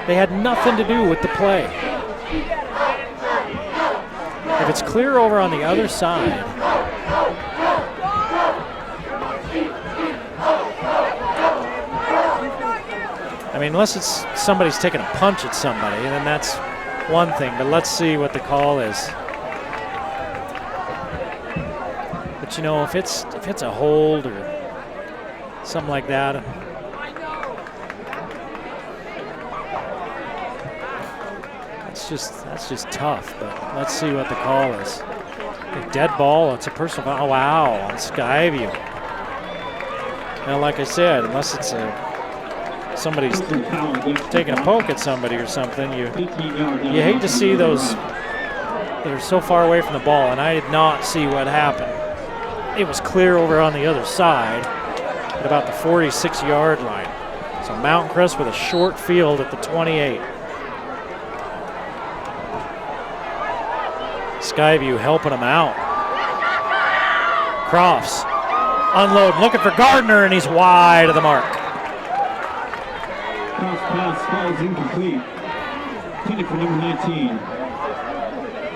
They had nothing to do with the play. If it's clear over on the other side, mean, unless it's somebody's taking a punch at somebody, then that's one thing, but let's see what the call is. But you know, if it's a hold or something like that, that's just tough. But let's see what the call is. A dead ball. It's a personal foul. Oh, wow, on Skyview. Now, like I said, unless it's somebody's taking a poke at somebody or something, you hate to see those that are so far away from the ball. And I did not see what happened. It was clear over on the other side at about the 46-yard line. So Mountain Crest with a short field at the 28. Skyview helping them out. Crofts unload, looking for Gardner, and he's wide of the mark. Pass falls incomplete. Intended for number 19.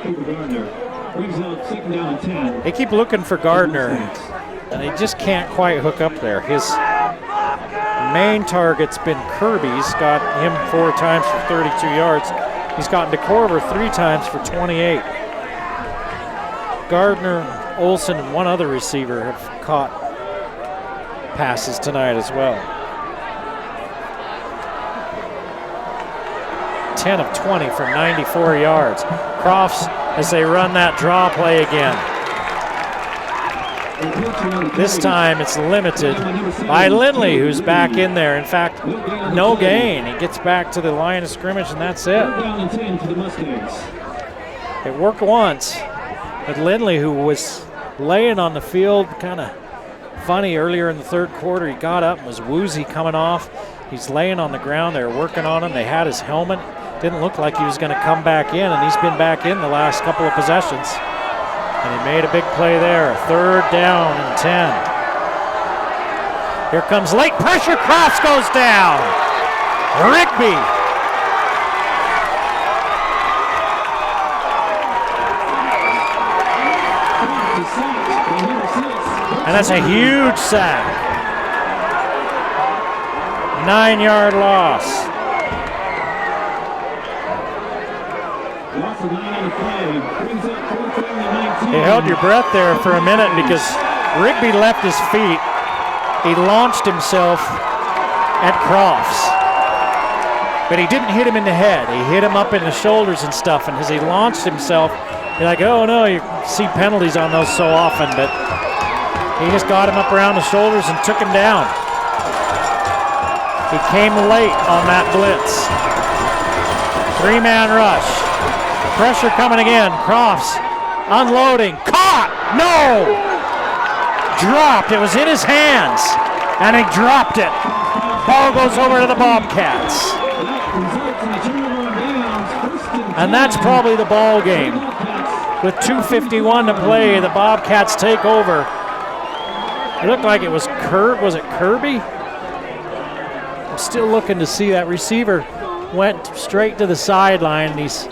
Cooper Gardner brings out 2nd down and 10. They keep looking for Gardner, and they just can't quite hook up there. His main target's been Kirby. He's got him 4 times for 32 yards. He's gotten DeCorver 3 times for 28. Gardner, Olson, and one other receiver have caught passes tonight as well. 10 of 20 for 94 yards. Crofts as they run that draw play again. This time it's limited by Lindley, who's back in there. In fact, no gain. He gets back to the line of scrimmage, and that's it. It worked once, but Lindley, who was laying on the field, kind of funny earlier in the third quarter, he got up and was woozy coming off. He's laying on the ground. They're working on him. They had his helmet. Didn't look like he was going to come back in, and he's been back in the last couple of possessions. And he made a big play there. 3rd down and 10. Here comes late pressure. Crofts goes down. Rigby. And that's a huge sack. 9-yard loss. You held your breath there for a minute because Rigby left his feet. He launched himself at Crofts, but he didn't hit him in the head. He hit him up in the shoulders and stuff, and as he launched himself, you're like, oh no, you see penalties on those so often, but he just got him up around the shoulders and took him down. He came late on that blitz. 3-man rush. Pressure coming again. Crofts unloading. Caught! No! Dropped. It was in his hands, and he dropped it. Ball goes over to the Bobcats. And that's probably the ball game. With 2:51 to play, the Bobcats take over. It looked like it was Was it Kirby? I'm still looking to see. That receiver went straight to the sideline, and he's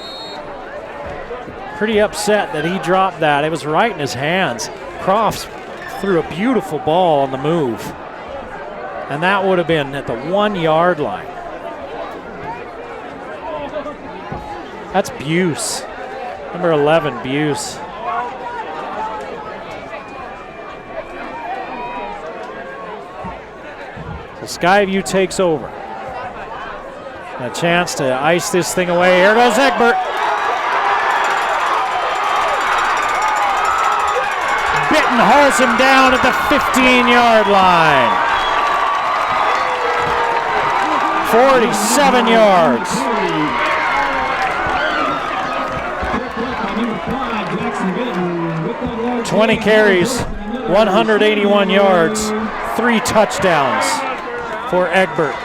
pretty upset that he dropped that. It was right in his hands. Crofts threw a beautiful ball on the move, and that would have been at the 1-yard line. That's Buse, number 11, Buse. So Skyview takes over. A chance to ice this thing away. Here goes Egbert. Bitten hauls him down at the 15-yard line. 47 yards. 20 carries, 181 yards, 3 touchdowns for Egbert.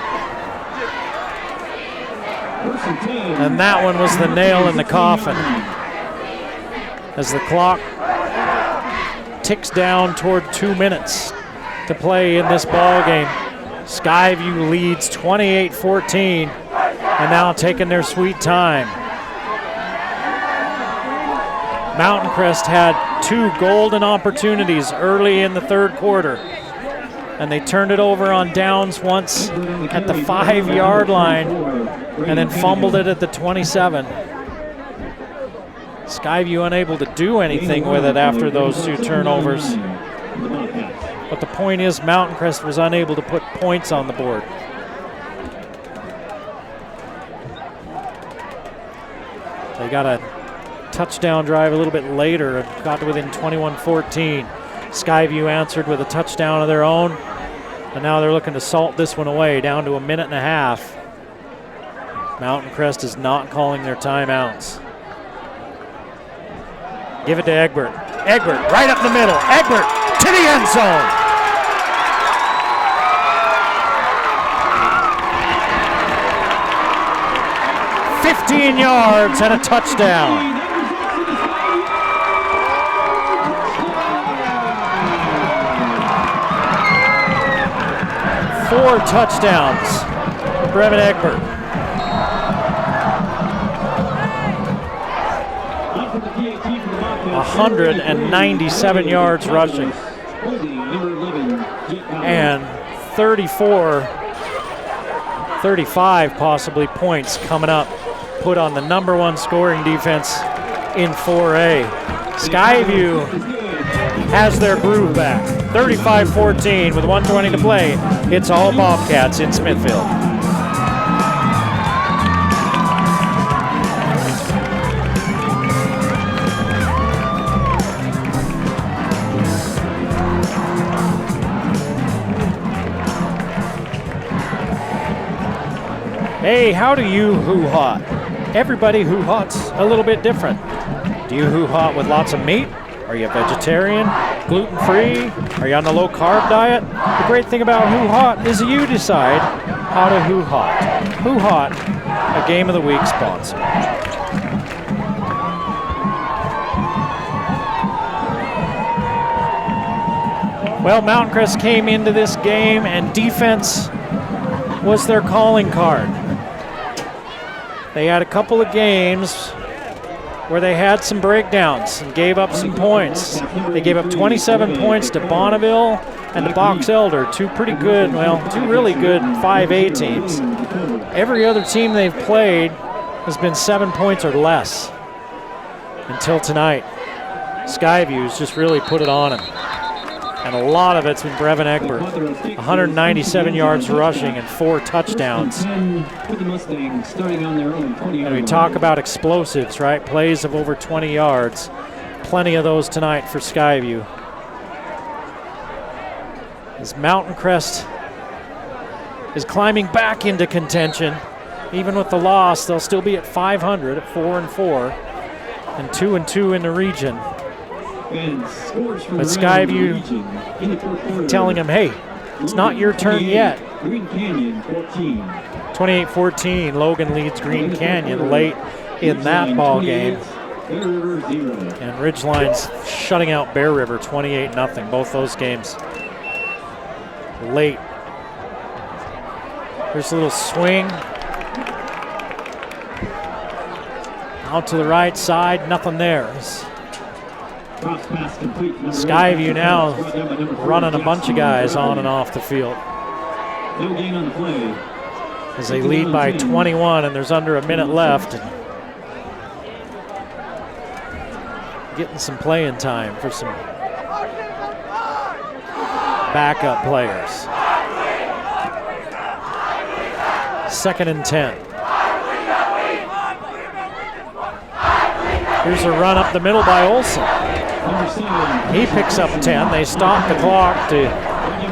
And that one was the nail in the coffin. As the clock ticks down toward 2 minutes to play in this ball game, Skyview leads 28-14, and now taking their sweet time. Mountain Crest had 2 golden opportunities early in the third quarter. and they turned it over on downs once at the 5-yard line and then fumbled it at the 27. Skyview unable to do anything with it after those 2 turnovers. But the point is, Mountain Crest was unable to put points on the board. They got a touchdown drive a little bit later and got to within 21-14. Skyview answered with a touchdown of their own, and now they're looking to salt this one away down to 1.5 minutes. Mountain Crest is not calling their timeouts. Give it to Egbert. Egbert right up the middle. Egbert to the end zone. $15 yards and a touchdown. Four touchdowns for Brevin Egbert. 197 yards rushing. And 35 possibly points coming up, put on the #1 scoring defense in 4A. Skyview has their groove back. 35-14 with 1:20 to play. It's all Bobcats in Smithfield. Hey, how do you hoo-ha? Everybody hoo-ha's a little bit different. Do you hoo-ha with lots of meat? Are you vegetarian, gluten-free? Are you on the low-carb diet? The great thing about hoo-ha is you decide how to hoo-ha. Hoo-ha, a Game of the Week sponsor. Well, Mountain Crest came into this game and defense was their calling card. They had a couple of games where they had some breakdowns and gave up some points. They gave up 27 points to Bonneville and to Box Elder, two really good 5A teams. Every other team they've played has been 7 points or less until tonight. Skyview's just really put it on them. And a lot of it's been Brevin Egbert. 197 yards rushing and 4 touchdowns. And we talk about explosives, right? Plays of over 20 yards. Plenty of those tonight for Skyview. As Mountain Crest is climbing back into contention. Even with the loss, they'll still be at 500 at 4-4 and 2-2 in the region. But Skyview telling him, hey, it's not your turn yet. 28-14, Logan leads Green Canyon late in that ball game. And Ridgeline's shutting out Bear River 28-0, both those games late. Here's a little swing. Out to the right side, nothing there. Skyview now running a bunch of guys on and off the field. As they lead by 21 and there's under a minute left. Getting some playing time for some backup players. 2nd and 10. Here's a run up the middle by Olson. He picks up 10. They stop the clock to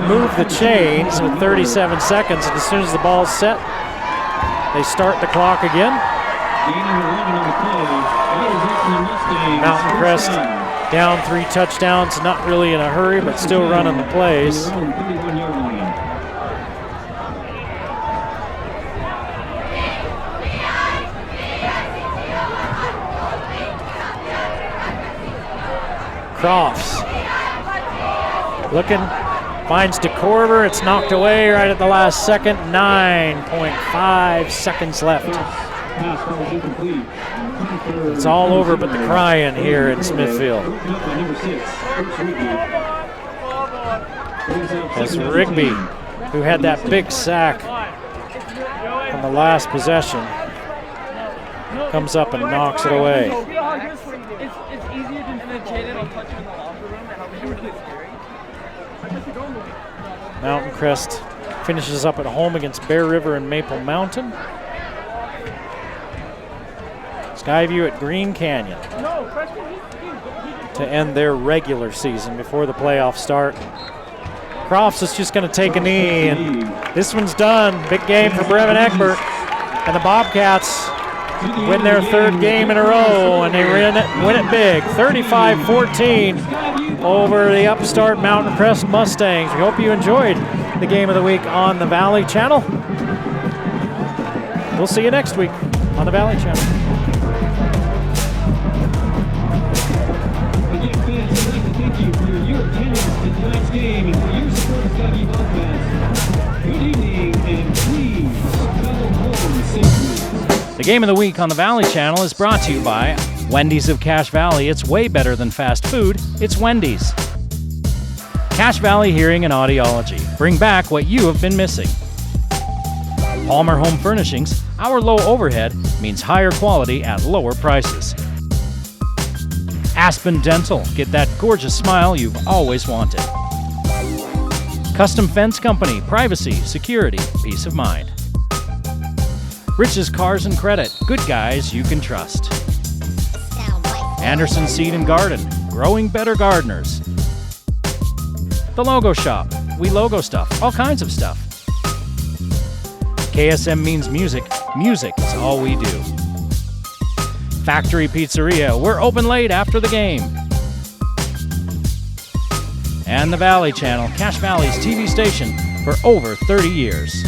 move the chains with 37 seconds. And as soon as the ball's set, they start the clock again. Mountain Crest down 3 touchdowns, not really in a hurry, but still running the plays. Crofts looking, finds DeCorver. It's knocked away right at the last second. 9.5 seconds left. It's all over but the crying here in Smithfield. as Rigby, who had that big sack on the last possession, comes up and knocks it away. Mountain Crest finishes up at home against Bear River and Maple Mountain. Skyview at Green Canyon to end their regular season before the playoffs start. Crofts is just going to take a knee, and this one's done. Big game for Brevin Egbert, and the Bobcats win their third game in a row, and they win it big, 35-14 over the upstart Mountain Crest Mustangs. We hope you enjoyed the game of the week on the Valley Channel. We'll see you next week on the Valley Channel. Thank you for your attendance at tonight's game and for your support of Skyview Bobcats. Good evening, and please travel home safely. The Game of the Week on the Valley Channel is brought to you by Wendy's of Cache Valley. It's way better than fast food. It's Wendy's. Cache Valley Hearing and Audiology. Bring back what you have been missing. Palmer Home Furnishings. Our low overhead means higher quality at lower prices. Aspen Dental. Get that gorgeous smile you've always wanted. Custom Fence Company. Privacy, security, peace of mind. Rich's Cars and Credit. Good guys you can trust. Anderson Seed and Garden. Growing better gardeners. The Logo Shop. We logo stuff. All kinds of stuff. KSM means music. Music is all we do. Factory Pizzeria. We're open late after the game. And the Valley Channel, Cache Valley's TV station for over 30 years.